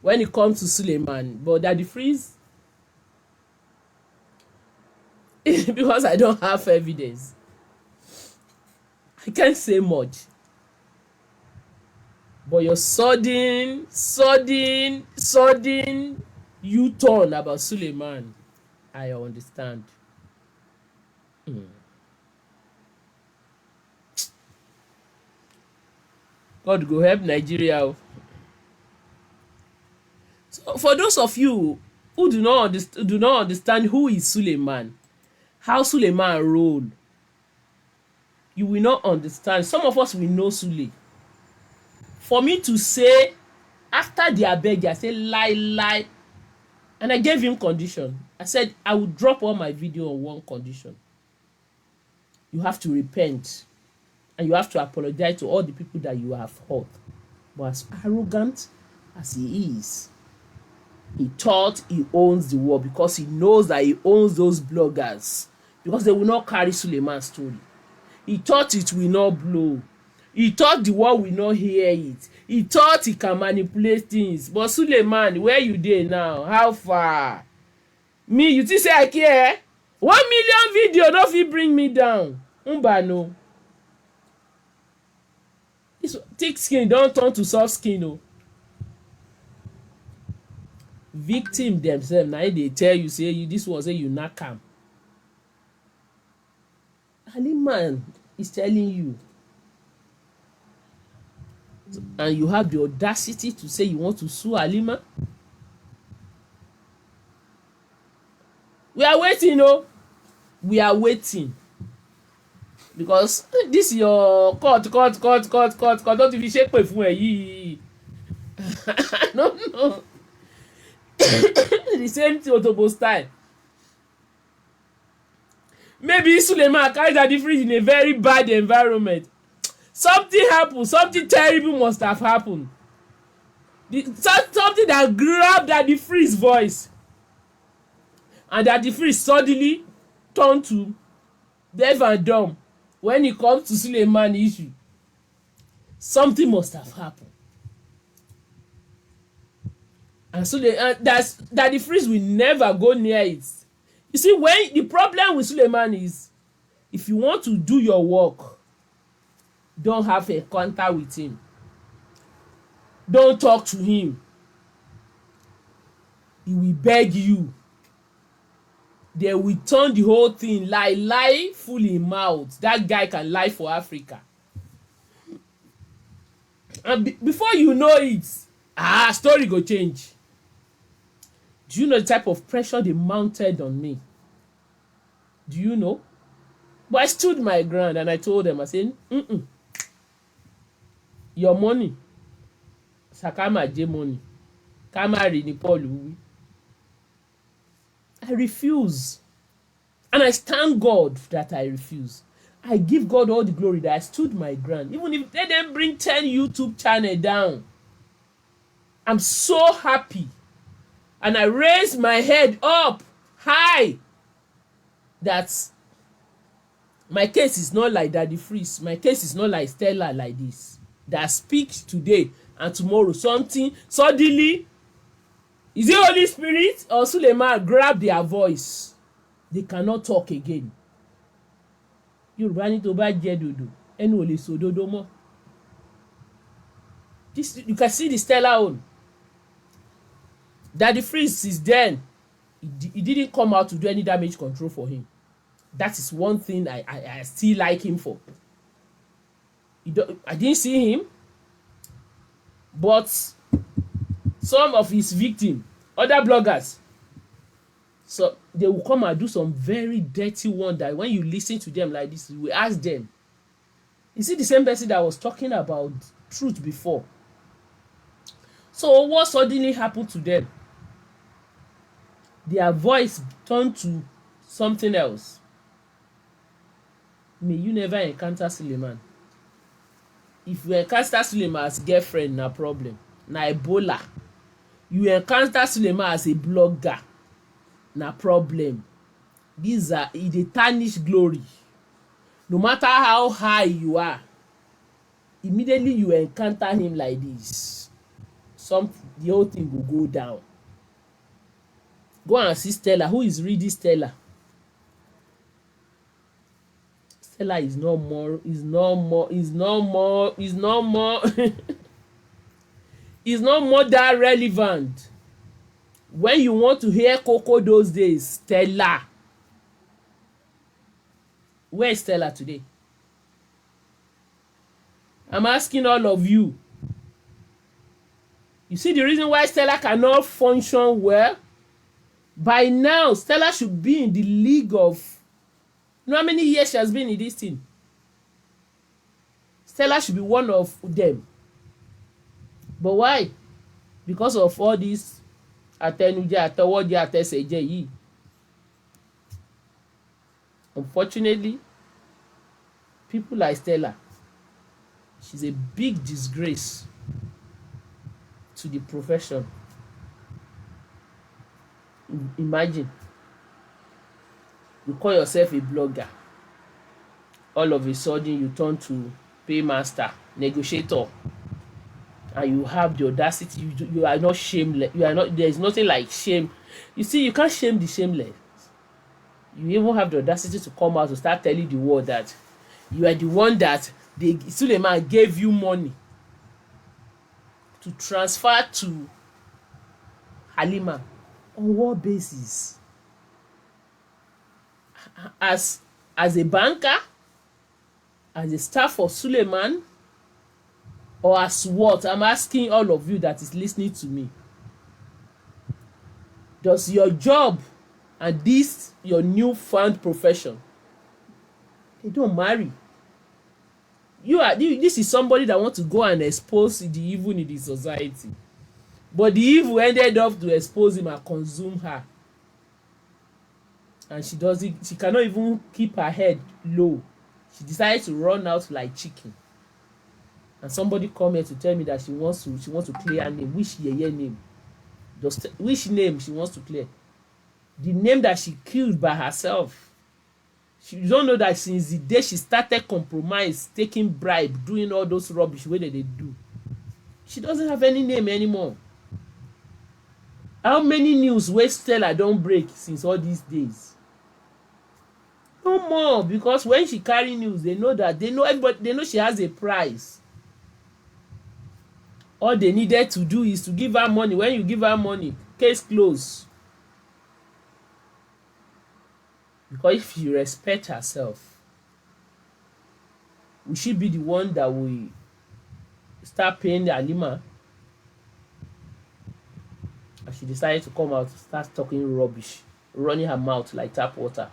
when it comes to Suleiman, but Daddy Freeze, because I don't have evidence, I can't say much. But your sudden U-turn about Suleiman, I understand. God go help Nigeria. So for those of you who do not understand who is Suleiman, how Suleiman roll, you will not understand. Some of us will know Sule. For me to say after the abeg, I say lie, and I gave him condition. I said I will drop all my video on one condition. You have to repent, and you have to apologize to all the people that you have hurt. But as arrogant as he is, he thought he owns the world because he knows that he owns those bloggers, because they will not carry Suleiman's story. He thought it will not blow. He thought the world will not hear it. He thought he can manipulate things. But Suleiman, where you dey now? How far? Me, you think say I care? 1 million video no fit bring me down. No. This thick skin don turn to soft skin. Oh. Victim themselves, na they tell you say you this one say you knack am. Halima is telling you, and you have the audacity to say you want to sue Halima. We are waiting, oh. We are waiting. Because this your court. Don't even shake my phone. No. The same thing Otobo style. Maybe Suleiman carries a difference in a very bad environment. Something happened. Something terrible must have happened. Something that grabbed Daddy Free's voice. And Daddy Free suddenly turned to deaf and dumb when it comes to Suleiman issue. Something must have happened. And so Daddy Freeze will never go near it. You see, when the problem with Suleiman is, if you want to do your work, don't have a contact with him. Don't talk to him. He will beg you. They will turn the whole thing lie full in mouth. That guy can lie for Africa. And before you know it, story go change. Do you know the type of pressure they mounted on me? Do you know? But I stood my ground and I told them, I said, your money, Sakama J money, Kamari ni Paul. I refuse. And I thank God that I refuse. I give God all the glory that I stood my ground. Even if they didn't bring 10 YouTube channels down. I'm so happy. And I raise my head up high that my case is not like Daddy Freeze. My case is not like Stella like this. That speaks today and tomorrow something suddenly. Is it Holy Spirit or Suleiman grab their voice? They cannot talk again. Yorùbá ní tó bá jẹ dòdò ẹnu ò lè sọ òdodo mọ́. This you can see the Stella own. Daddy Freeze is then. He didn't come out to do any damage control for him. That is one thing I still like him for. I didn't see him, but some of his victims, other bloggers, so they will come and do some very dirty one that when you listen to them like this, you will ask them, is it the same person that was talking about truth before? So what suddenly happened to them? Their voice turned to something else. May you never encounter Suleiman. If you encounter Suleiman as girlfriend, no problem. Na Ebola. You encounter Suleiman as a blogger, no problem. These are the tarnished glory. No matter how high you are, immediately you encounter him like this, the whole thing will go down. Go and see Stella. Who is reading Stella? Stella is no more is no more is no more that relevant. When you want to hear Coco those days, Stella. Where is Stella today? I'm asking all of you. You see the reason why Stella cannot function well? By now, Stella should be in the league of, you know how many years she has been in this thing? Stella should be one of them. But why? Because of all this àtẹnujẹ àtọwọ́jẹ àtẹsẹ̀jẹ yìí. Unfortunately, people like Stella, she's a big disgrace to the profession. Imagine, you call yourself a blogger, all of a sudden you turn to paymaster, negotiator, and you have the audacity. You are not shameless. You are not. There is nothing like shame. You see, you can't shame the shameless. You even have the audacity to come out to start telling the world that you are the one that Suleiman gave you money to transfer to Halima. On what basis? As a banker, as a staff of Suleiman, or as what? I'm asking all of you that is listening to me. Does your job and this your newfound profession, they don't marry? This is somebody that wants to go and expose the evil in the society, but the evil ended up to expose him and consume her, and she cannot even keep her head low. She decided to run out like chicken. And somebody come here to tell me that she wants to clear her name. Which yeye name? Which name she wants to clear? The name that she killed by herself. You don't know that since the day she started compromise, taking bribe, doing all those rubbish way that they do, she doesn't have any name anymore. How many news wey Stella don break since all these days? No more, because when she carry news, they know everybody, they know she has a price. All they needed to do is to give her money. When you give her money, case closed. Because if she respect herself, will she be the one that will start paying the Halima? And she decided to come out, start talking rubbish, running her mouth like tap water.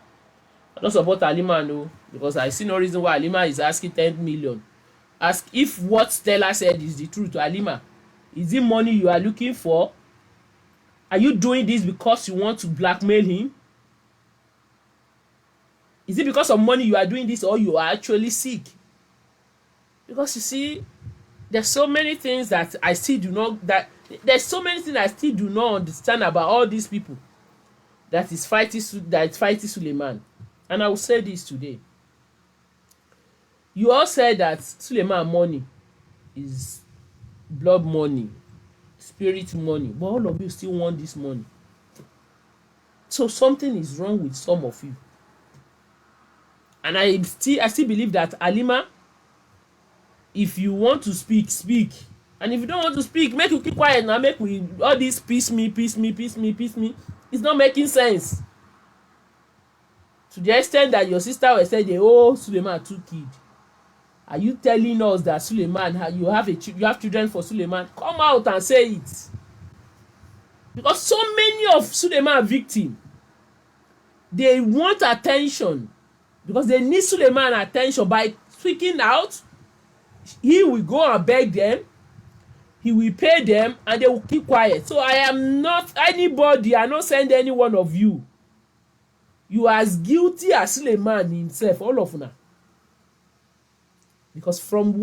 I don't support Halima, no, because I see no reason why Halima is asking 10 million. Ask if what Stella said is the truth to Halima. Is it money you are looking for? Are you doing this because you want to blackmail him? Is it because of money you are doing this, or you are actually sick? Because you see, there's so many things that I still do not understand about all these people that is fighting Suleiman. And I will say this today. You all said that Suleiman money is blood money, spirit money, but all of you still want this money. So something is wrong with some of you. And I still believe that Halima, if you want to speak, speak. And if you don't want to speak, make you keep quiet now. Make we all this piece me. It's not making sense. To the extent that your sister will say, "Oh, Suleiman two kids." Are you telling us that Suleiman, you have children for Suleiman? Come out and say it. Because so many of Suleiman victims, they want attention. Because they need Suleiman attention. By speaking out, he will go and beg them, he will pay them, and they will keep quiet. So I am not anybody. I don't send any one of you. You are as guilty as Suleiman himself, all of them. Because from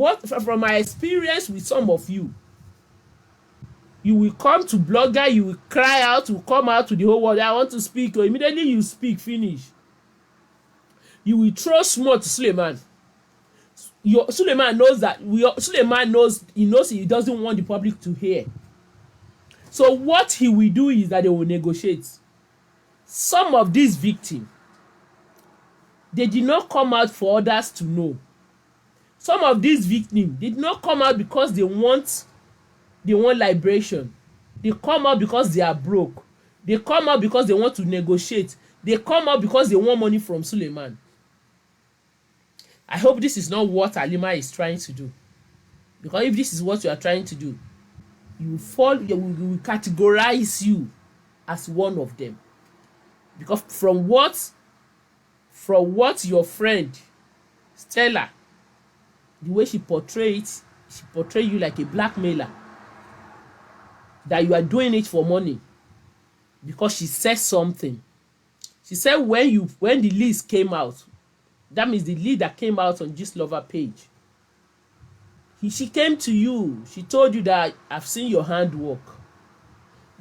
my experience with some of you, you will come to blogger, you will cry out, you will come out to the whole world, I want to speak, or immediately you speak, finish. You will throw small to Suleiman. Suleiman knows that Suleiman knows he doesn't want the public to hear. So what he will do is that they will negotiate. Some of these victims, they did not come out for others to know. Some of these victims did not come out because they want liberation. They come out because they are broke. They come out because they want to negotiate. They come out because they want money from Suleiman. I hope this is not what Halima is trying to do. Because if this is what you are trying to do, we will categorize you as one of them. Because from what your friend Stella, the way she portrayed you like a blackmailer, that you are doing it for money. Because she said something. She said when the list came out, that means the lead that came out on Gist Lover page, she came to you. She told you that I've seen your handwork.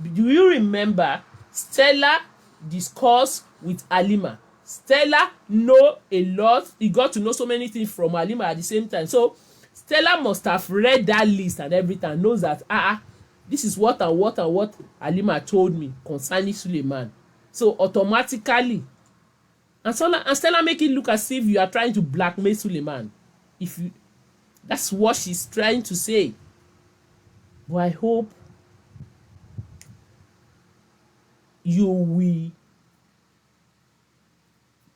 Do you remember Stella discussed with Halima? Stella know a lot. He got to know so many things from Halima at the same time. So Stella must have read that list and everything, knows that this is what and what and what Halima told me concerning Suleiman. So automatically, and Stella make it look as if you are trying to blackmail Suleiman. That's what she's trying to say. But I hope you will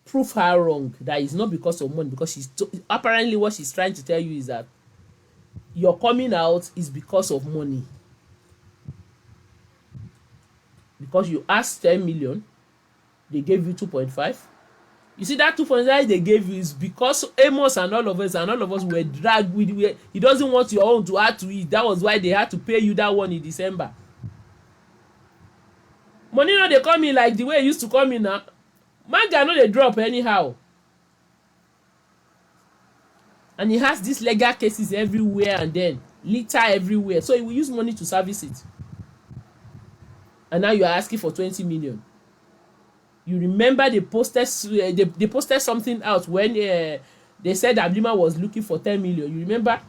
prove her wrong, that it's not because of money, because apparently what she's trying to tell you is that your coming out is because of money. Because you asked 10 million, they gave you 2.5. You see, that 2.5 they gave you is because Amos and all of us were dragged with. He doesn't want your own to add to it. That was why they had to pay you that one in December. Money no dey come in like the way it used to come in now. Manga no dey drop anyhow. And he has these legal cases everywhere and then litter everywhere. So he will use money to service it. And now you are asking for 20 million. You remember they posted something out when they said that Halima was looking for 10 million. You remember?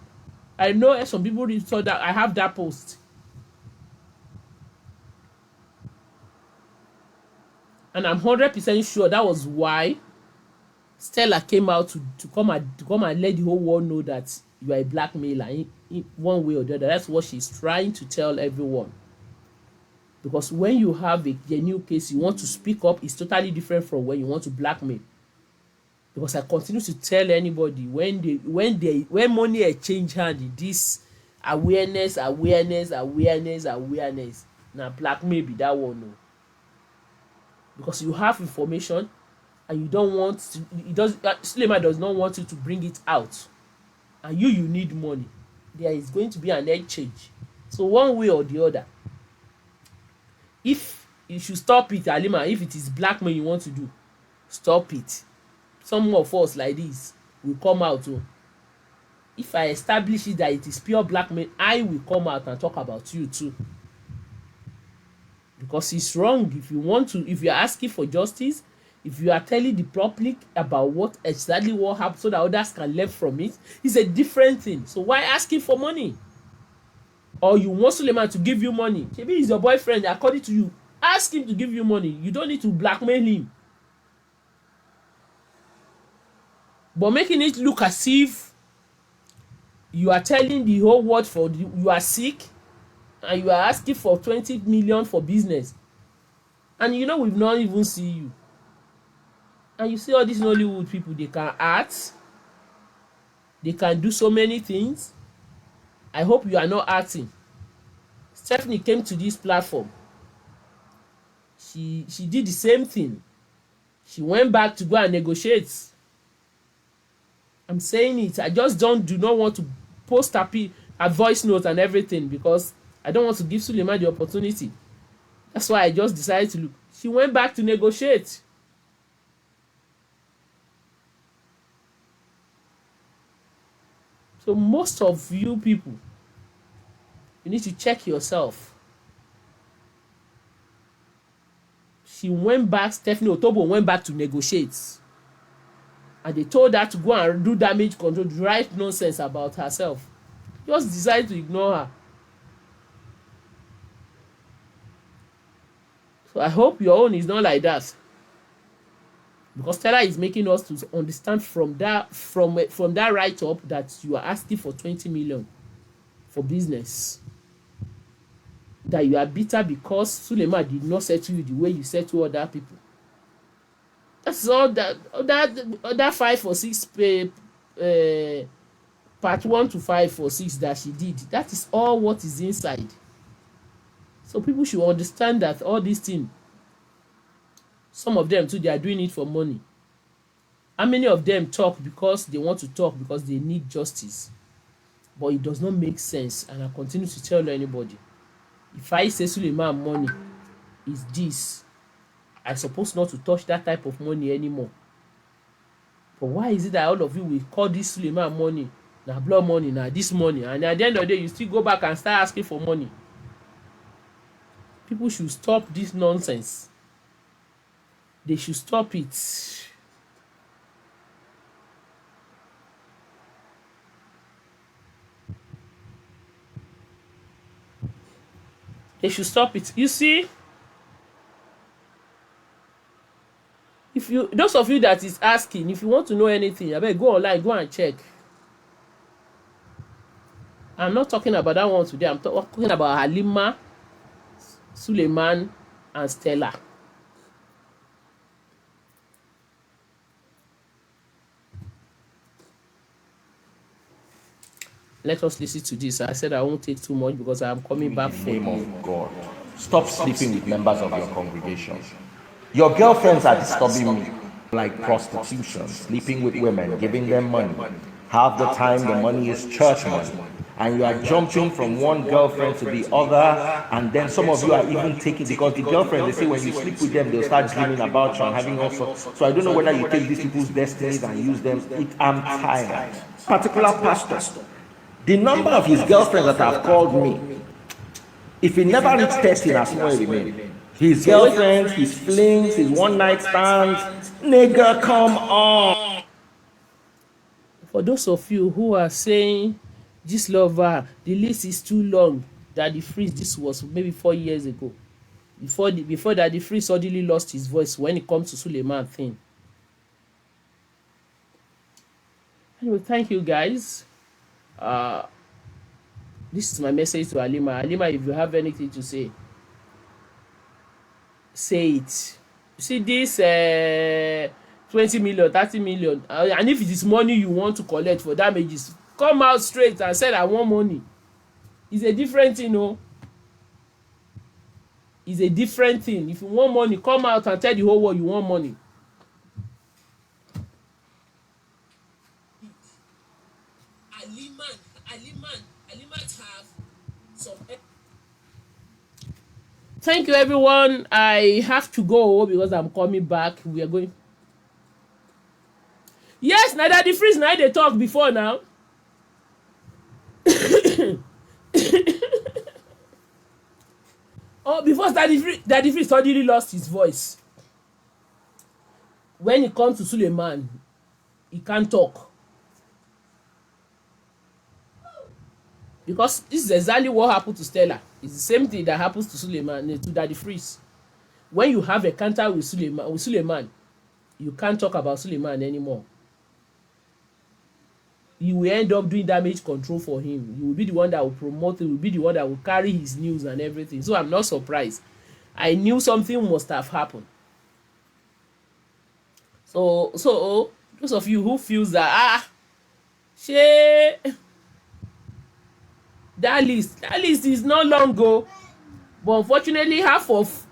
I know some people saw that. I have that post. And I'm 100% sure that was why Stella came out to come and let the whole world know that you are a blackmailer in one way or the other. That's what she's trying to tell everyone. Because when you have a genuine case, you want to speak up, it's totally different from when you want to blackmail. Because I continue to tell anybody when money exchange hand in this awareness. Now blackmail be that one. No. Because you have information and you don't want to, Suleiman does not want you to bring it out. And you need money. There is going to be an exchange. So one way or the other. If you should stop it, Halima, if it is blackmail you want to do, stop it. Some of us like this will come out. If I establish it that it is pure blackmail, I will come out and talk about you too. Because it's wrong. If you are asking for justice, if you are telling the public about what happened so that others can learn from it, it's a different thing. So why asking for money? Or you want Suleiman to give you money? Maybe he's your boyfriend, according to you. Ask him to give you money. You don't need to blackmail him. But making it look as if you are telling the whole world you are sick and you are asking for 20 million for business. And we've not even seen you. And you see all these Nollywood people, they can act. They can do so many things. I hope you are not acting. Stephanie came to this platform. She did the same thing. She went back to go and negotiate. I'm saying it. I just do not want to post a voice note and everything because I don't want to give Suleiman the opportunity. That's why I just decided to look. She went back to negotiate. So most of you people, you need to check yourself. Stephanie Otobo went back to negotiate. and they told her to go and do damage control, write nonsense about herself. Just decide to ignore her. So I hope your own is not like that, because Stella is making us to understand from that write-up that you are asking for 20 million for business, that you are bitter because Suleiman did not settle you the way you settle other people. That's all that 5 or 6 part 1 to 5 or 6 that she did. That is all what is inside. So people should understand that all these things, some of them too, they are doing it for money. How many of them talk because they want to talk, because they need justice? But it does not make sense, and I continue to tell anybody, if I say Suleiman money is this, I suppose not to touch that type of money anymore. But why is it that all of you will call this Suleiman money, now blood money, now this money, and at the end of the day you still go back and start asking for money? People should stop this nonsense. They should stop it. They should stop it. You see, if you, those of you that is asking, if you want to know anything, I better go online, go and check. I'm not talking about that one today. I'm talking about Halima, Suleiman, and Stella. Let us listen to this. I said I won't take too much because I'm coming back for in the name of God. Stop sleeping with members of your congregation. Your girlfriends are disturbing me, like prostitution, sleeping with women, giving them money. Half the time the money is church money, and you are jumping from one girlfriend to the other, and then some of you are even taking, because the girlfriend, they say when you sleep with them, they'll start dreaming about you and having all sorts. So I don't know whether you take these people's destinies and use them. I'm tired. Particular pastor, the number of his girlfriends that have called me, if he never reached 13, as well remain. His girlfriends, his flings, his one-night stands, nigga, come on. For those of you who are saying, this lover, the list is too long, that the freeze, this was maybe 4 years ago. Before that, the freeze suddenly lost his voice when it comes to Suleiman thing. Anyway, thank you guys. This is my message to Halima. Halima, if you have anything to say, say it. You see this 20 million, 30 million, and if it is money you want to collect for damages, come out straight and say I want money. It's a different thing, no? It's a different thing. If you want money, come out and tell the whole world you want money. Halima have some. Thank you, everyone. I have to go because I'm coming back. We are going. Yes, now that the freeze, now they talk before now. Oh, before Daddy Freeze suddenly lost his voice. When it comes to Suleiman, he can't talk. Because this is exactly what happened to Stella. It's the same thing that happens to Suleiman, to Daddy Freeze. When you have a counter with Suleiman, you can't talk about Suleiman anymore. You will end up doing damage control for him. You will be the one that will promote it. You will be the one that will carry his news and everything. So I'm not surprised. I knew something must have happened. So those of you who feels that that list is not long ago, but unfortunately half of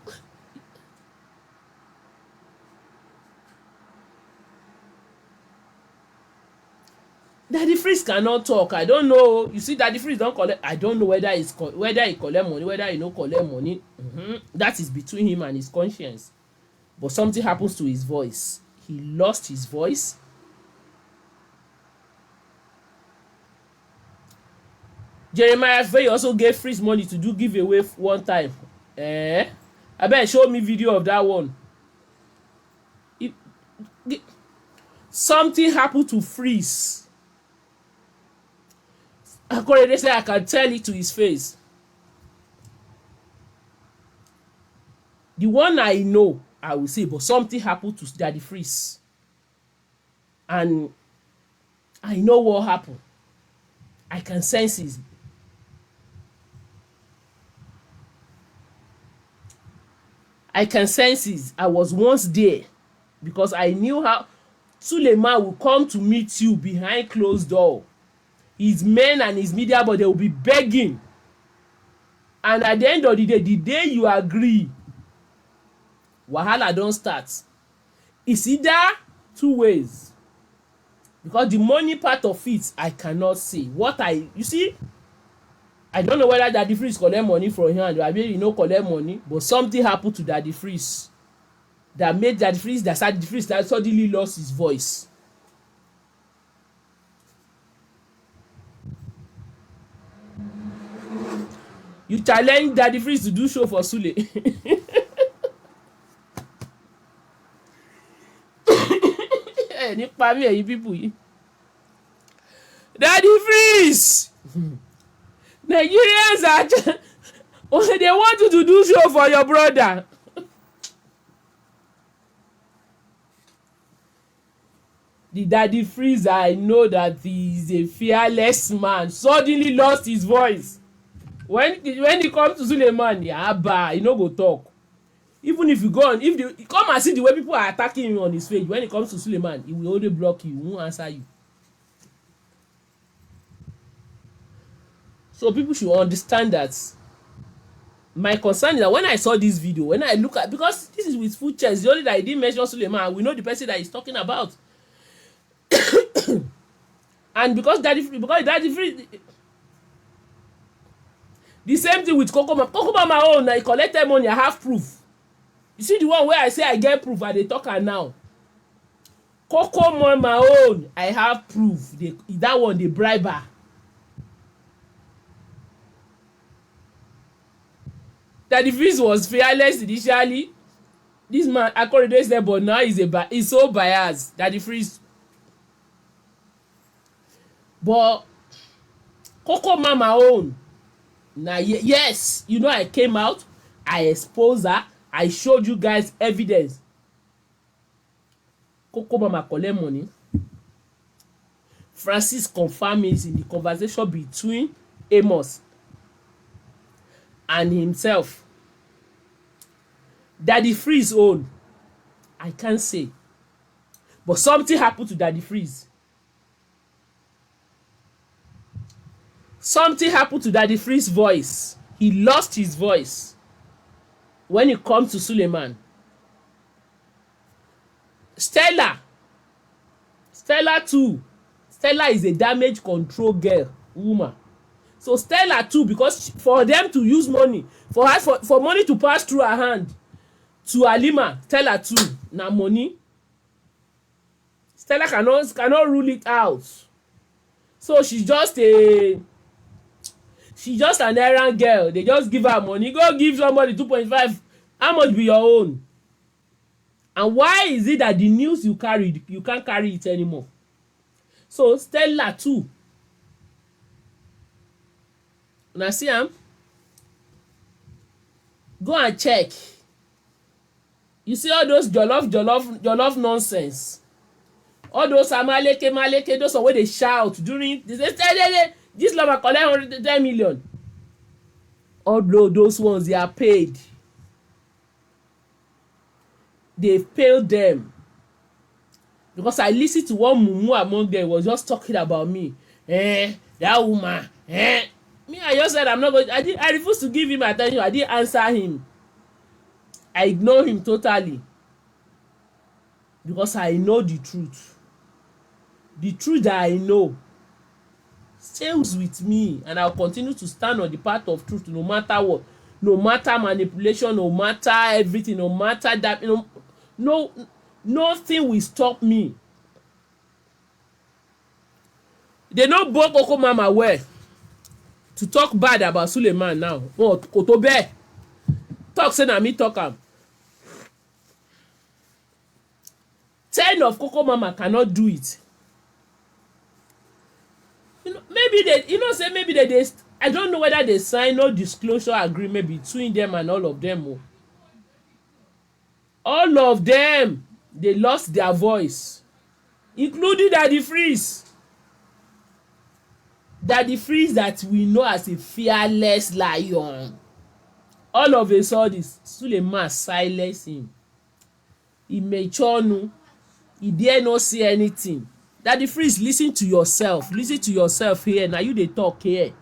Daddy Freeze cannot talk. I don't know. You see, Daddy Freeze don't collect. I don't know whether he collect money, whether he no collect money. That is between him and his conscience. But something happens to his voice. He lost his voice. Jeremiah Faye also gave Freeze money to do giveaway one time. I bet show me video of that one. something happened to Freeze. Akorede said I can tell it to his face. The one I know, I will say, but something happened to Daddy Freeze. And I know what happened. I can sense it. I can sense it. I was once there because I knew how Suleiman will come to meet you behind closed door. His men and his media, but they will be begging. And at the end of the day you agree, wahala don start. It's either two ways. Because the money part of it, I cannot see. You see, I don't know whether Daddy Freeze collect money from him and maybe he no collect money, but something happened to Daddy Freeze that made Daddy Freeze that suddenly lost his voice. You challenge Daddy Freeze to do show for Sule. Nípa mi ẹ̀yin people yìí. Daddy Freeze. Nigerians are they want you to do show for your brother. The Daddy Freeze, I know that he is a fearless man, suddenly lost his voice. When he comes to Suleiman, he no go talk. Even if you go on, if you come and see the way people are attacking him on his page, when it comes to Suleiman, he will only block you, he won't answer you. So people should understand that my concern is that when I saw this video, when I look at, because this is with full chest, the only that I didn't mention Suleiman, we know the person that he's talking about. And because Daddy Freeze, the same thing with Coco Mama own, I collected money, I have proof. You see the one where I say I get proof and they talk her now. Coco Mama own, I have proof. That one they bribe her. Daddy Freeze was fearless initially. This man Akorede said, but now he's so biased. Daddy Freeze. But Coco Mama own. Now yes, you know I came out, I exposed her, I showed you guys evidence. Coco Mama collect money. Francis confirmed it in the conversation between Amos and himself. Daddy Freeze own, I can't say. But something happened to Daddy Freeze. Something happened to Daddy Freeze's voice. He lost his voice when it comes to Suleiman. Stella too. Stella is a damage control girl, woman. So Stella too, because for them to use money, for money to pass through her hand to Halima, Stella too, na money. Stella cannot rule it out. So she's just an errand girl. They just give her money. Go give somebody 2.5. How much be your own? And why is it that the news you carried, you can't carry it anymore? So Stella too. Now see am? Go and check. You see all those jollof nonsense. All those maleke, those are where they shout during this lama collect 110 million. All those ones, they are paid. They've paid them. Because I listened to one mumu among them was just talking about me. That woman. Me, I just said I'm not going. I refuse to give him attention. I didn't answer him. I ignore him totally. Because I know the truth. The truth that I know stays with me, and I'll continue to stand on the path of truth no matter what. No matter manipulation, no matter everything, no matter that, nothing will stop me. They no book Coco Mama well to talk bad about Suleiman now. Oh, Kotobe. Talk say na me talk am. 10 of Coco Mama cannot do it. Maybe they, say maybe they I don't know whether they sign no disclosure agreement between them and all of them. All of them, they lost their voice, including Daddy Freeze. Daddy Freeze that we know as a fearless lion. All of a sudden, Suleiman silence him. He mature. He dare not say anything. Daddy Freeze, listen to yourself. Listen to yourself here. Now you dey talk here.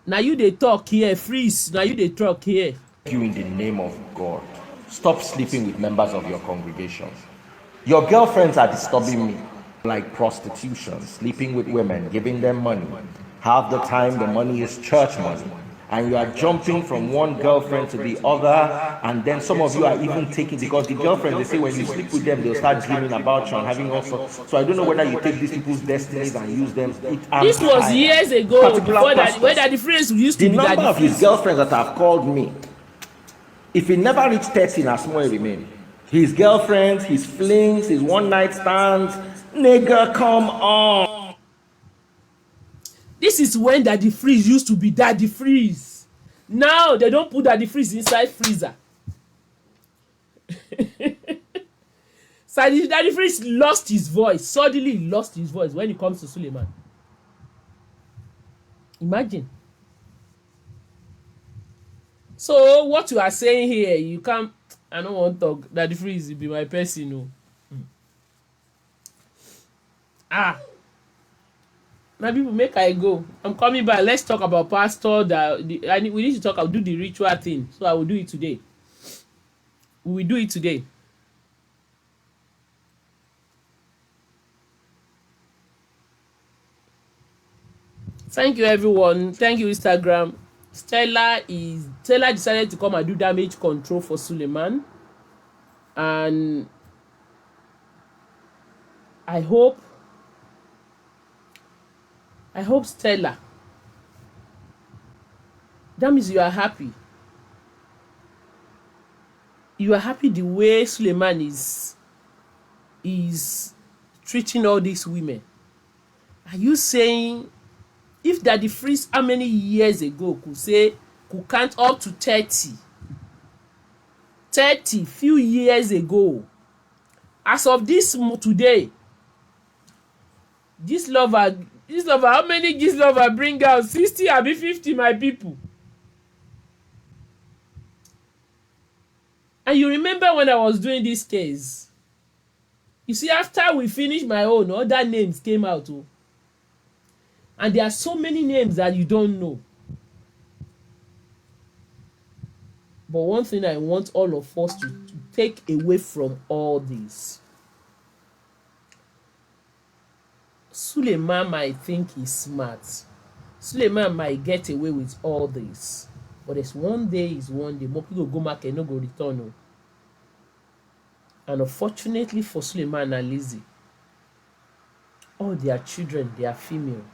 Now you dey talk here. Freeze. Now you dey talk here. You in the name of God, stop sleeping with members of your congregations. Your girlfriends are disturbing me, like prostitution, sleeping with women, giving them money. Half the time the money is church money. And you are jumping from one girlfriend to the other, and then some of you are even taking, because the girlfriend, they say when you sleep with them, they'll start dreaming about you and having all sorts. So I don't know whether you take these people's destinies and use them. This was years ago, before that, where Daddy Freeze used to be Daddy Freeze. The number of his girlfriends that have called me, if he never reached 30, na small remain. His girlfriends, his flings, his one-night stands, nigga, come on. This is when Daddy Freeze used to be Daddy Freeze. Now they don't put Daddy Freeze inside freezer. So Daddy Freeze lost his voice. Suddenly he lost his voice when it comes to Suleiman. Imagine. So what you are saying here, you can't. I don't want to talk. Daddy Freeze will be my person. No. Now people, make I go. I'm coming back. Let's talk about pastor. We need to talk. I'll do the ritual thing. So I will do it today. We will do it today. Thank you, everyone. Thank you, Instagram. Stella decided to come and do damage control for Suleiman, and I hope Stella, that means you are happy. You are happy the way Suleiman is treating all these women. Are you saying if Daddy Freeze how many years ago could count up to 30 few years ago, as of this today, this lover, how many this lover bring out? 60 or 50, my people. And you remember when I was doing this case, you see, after we finished my own, other names came out. And there are so many names that you don't know. But one thing I want all of us to take away from all this, Suleiman might think he's smart. Suleiman might get away with all this. But it's one day is one day. More people go back and no go return. And unfortunately for Suleiman and Lizzie, all their children, they are female.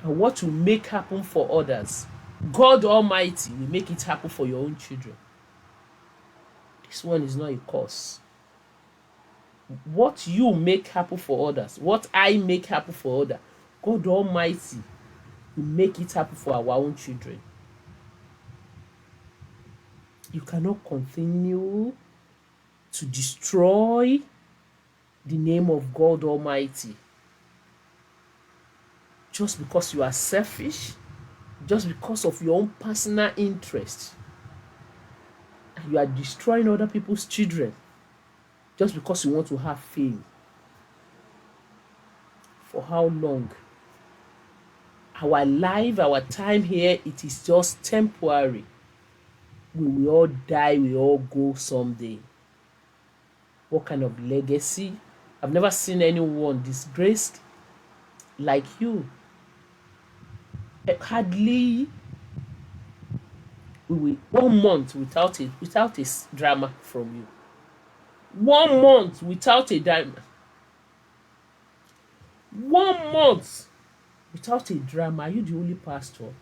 And what will make happen for others, God Almighty will make it happen for your own children. This one is not a curse. What you make happen for others, what I make happen for others, God Almighty will make it happen for our own children. You cannot continue to destroy the name of God Almighty just because you are selfish, just because of your own personal interest. And you are destroying other people's children just because you want to have fame. For how long? Our life, our time here, it is just temporary. We will all die, we all go someday. What kind of legacy? I've never seen anyone disgraced like you. Hardly 1 month without a drama from you. 1 month without a drama. 1 month without a drama. Are you the only pastor?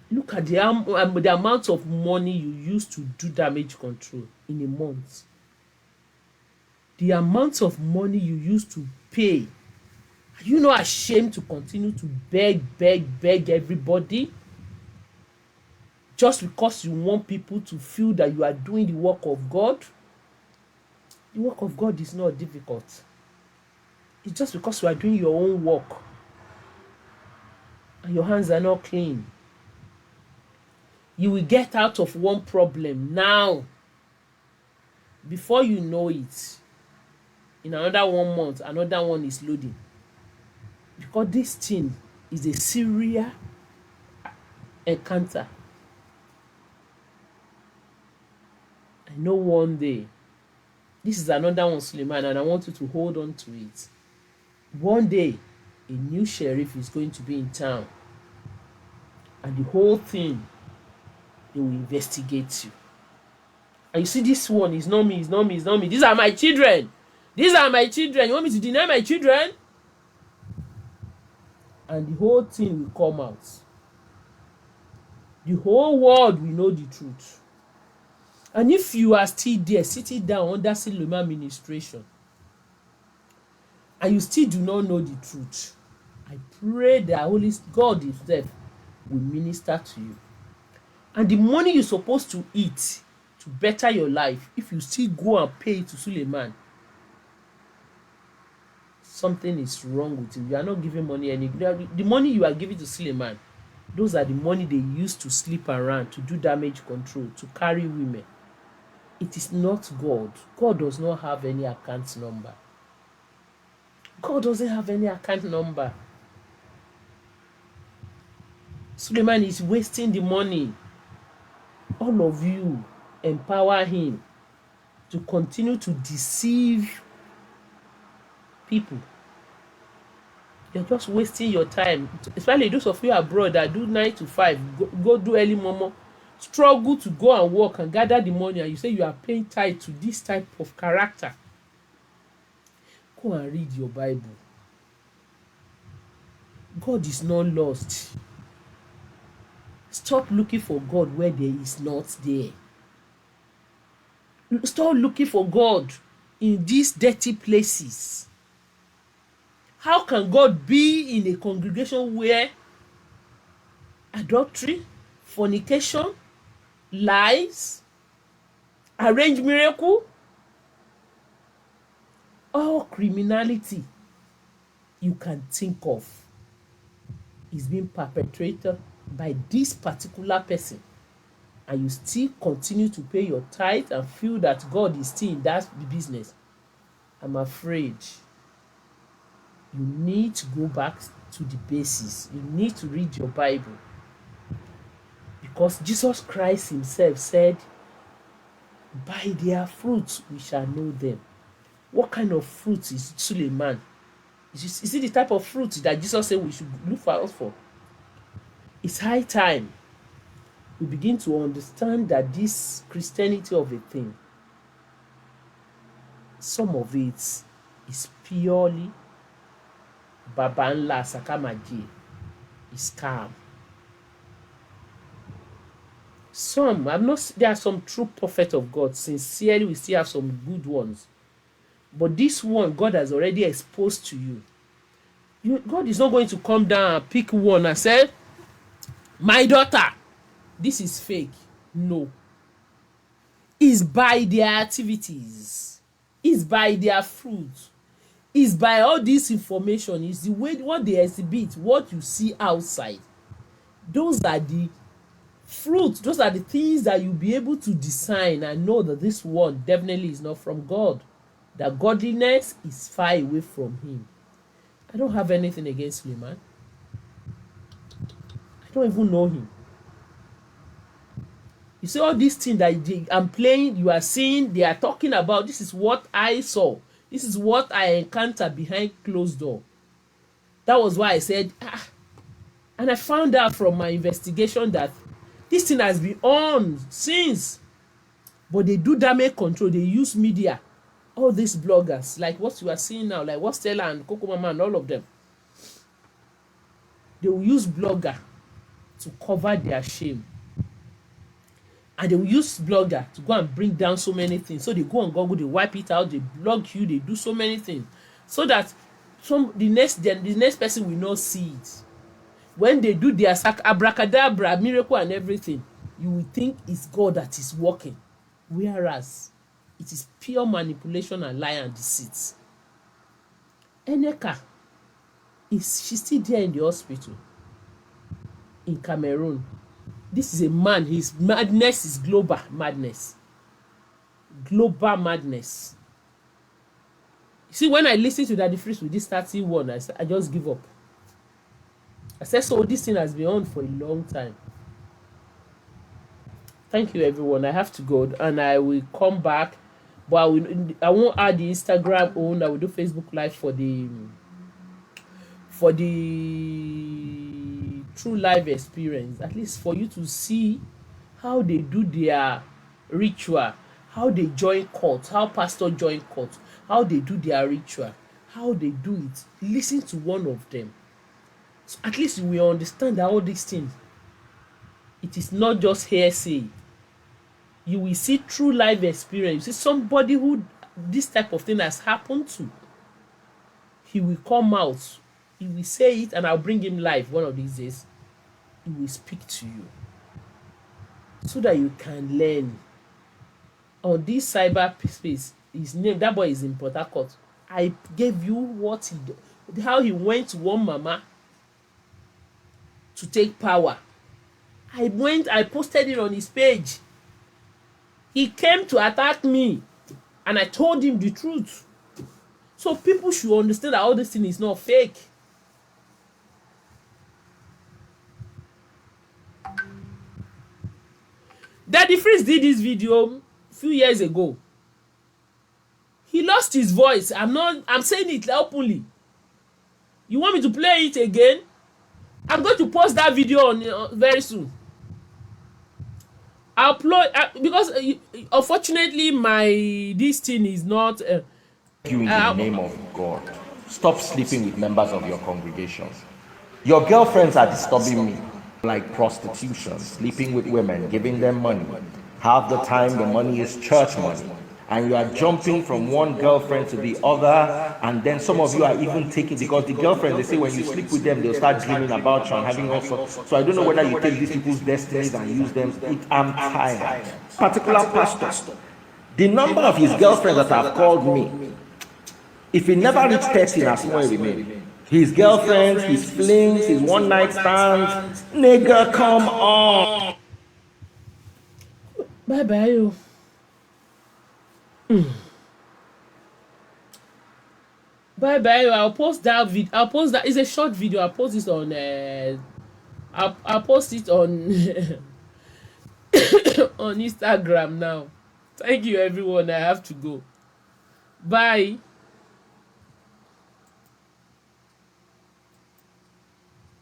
Look at the amount of money you use to do damage control in a month. The amount of money you use to pay. Are you not ashamed to continue to beg everybody? Just because you want people to feel that you are doing the work of God? The work of God is not difficult. It's just because you are doing your own work and your hands are not clean. You will get out of one problem now. Before you know it, in another 1 month, another one is loading. Because this thing is a serious encounter. I know one day, this is another one, Suleiman, and I want you to hold on to it. One day, a new sheriff is going to be in town, and the whole thing, they will investigate you. And you see, this one is not me, it's not me, it's not me. These are my children. These are my children. You want me to deny my children? And the whole thing will come out. The whole world will know the truth. And if you are still there, sitting down under Suleiman administration, and you still do not know the truth, I pray that Holy God himself will minister to you. And the money you're supposed to eat to better your life, if you still go and pay it to Suleiman, something is wrong with you. You are not giving money any. The money you are giving to Suleiman, those are the money they use to sleep around, to do damage control, to carry women. It is not God. God does not have any account number. God doesn't have any account number. Suleiman is wasting the money. All of you empower him to continue to deceive people. You're just wasting your time, especially those of you abroad that do 9 to 5, go do early momo, struggle to go and work and gather the money, and you say you are paying tithe to this type of character. Go and read your Bible. God is not lost. Stop looking for God where there is not there. Stop looking for God in these dirty places. How can God be in a congregation where adultery, fornication, lies, arranged miracle, all criminality you can think of is being perpetrated by this particular person, and you still continue to pay your tithe and feel that God is still in that business? I'm afraid you need to go back to the basis. You need to read your Bible, because Jesus Christ himself said, by their fruits we shall know them. What kind of fruit is Suleiman? Is it the type of fruit that Jesus said we should look for us for? It's high time we begin to understand that this Christianity of a thing, some of it is purely Babanla Sakamaji, is scam. Some, I'm not, there are some true prophets of God. Sincerely, we still have some good ones. But this one, God has already exposed to you. God is not going to come down and pick one and say, my daughter, this is fake. No. It's by their activities. It's by their fruit. It's by all this information. It's the way what they exhibit, what you see outside. Those are the fruit. Those are the things that you'll be able to discern and know that this one definitely is not from God. That godliness is far away from him. I don't have anything against Suleiman. I don't even know him. You see all these things that I'm playing, you are seeing, they are talking about, this is what I saw. This is what I encountered behind closed door. That was why I said, and I found out from my investigation that this thing has been on since. But they do damage control. They use media. All these bloggers, like what you are seeing now, like what Stella and Coco Mama and all of them, they will use blogger to cover their shame. And they will use blogger to go and bring down so many things. So they go on Google, they wipe it out, they blog you, they do so many things, so that the next person will not see it. When they do their abracadabra, miracle and everything, you will think it's God that is working, whereas it is pure manipulation and lie and deceit. Eneka, she's still there in the hospital in Cameroon. This is a man, his madness is global madness. Global madness. See, when I listen to that difference with this 31, I just give up. I said, so this thing has been on for a long time. Thank you, everyone. I have to go, and I will come back, but I won't add the Instagram on. I will do Facebook Live for the true live experience, at least for you to see how they do their ritual, how they join court, how pastor join court, how they do their ritual, how they do it. Listen to one of them, so at least you will understand that all these things, it is not just hearsay. You will see true life experience. You see somebody who this type of thing has happened to, he will come out, he will say it, and I'll bring him live one of these days. He will speak to you so that you can learn. On this cyber space, his name, that boy is in Port Harcourt. I gave you what how he went to one mama to take power. I posted it on his page. He came to attack me, and I told him the truth. So people should understand that all this thing is not fake. Daddy Freeze did this video a few years ago. He lost his voice. I'm saying it openly. You want me to play it again? I'm going to post that video on very soon. I'll upload because unfortunately this thing is not You in the name of God, stop sleeping with members of your congregation. Your girlfriends are disturbing me, like prostitution, sleeping with women, giving them money. Half the time the money is church money, and you are jumping from one girlfriend to the other, and then some of you are even taking, because the girlfriend, they say when you sleep with them, they'll start dreaming about you and having all sorts. So I don't know whether you take these people's destinies and use them. I'm tired. Particular pastor, the number of his girlfriends that have called me, if he never reached 30, that's where he remain. His girlfriends, his flings, his one night stands, nigga, come on. Bye bye. Bye bye. I'll post that video. It's a short video. I'll post it on I'll post it on on Instagram now. Thank you, everyone. I have to go. Bye.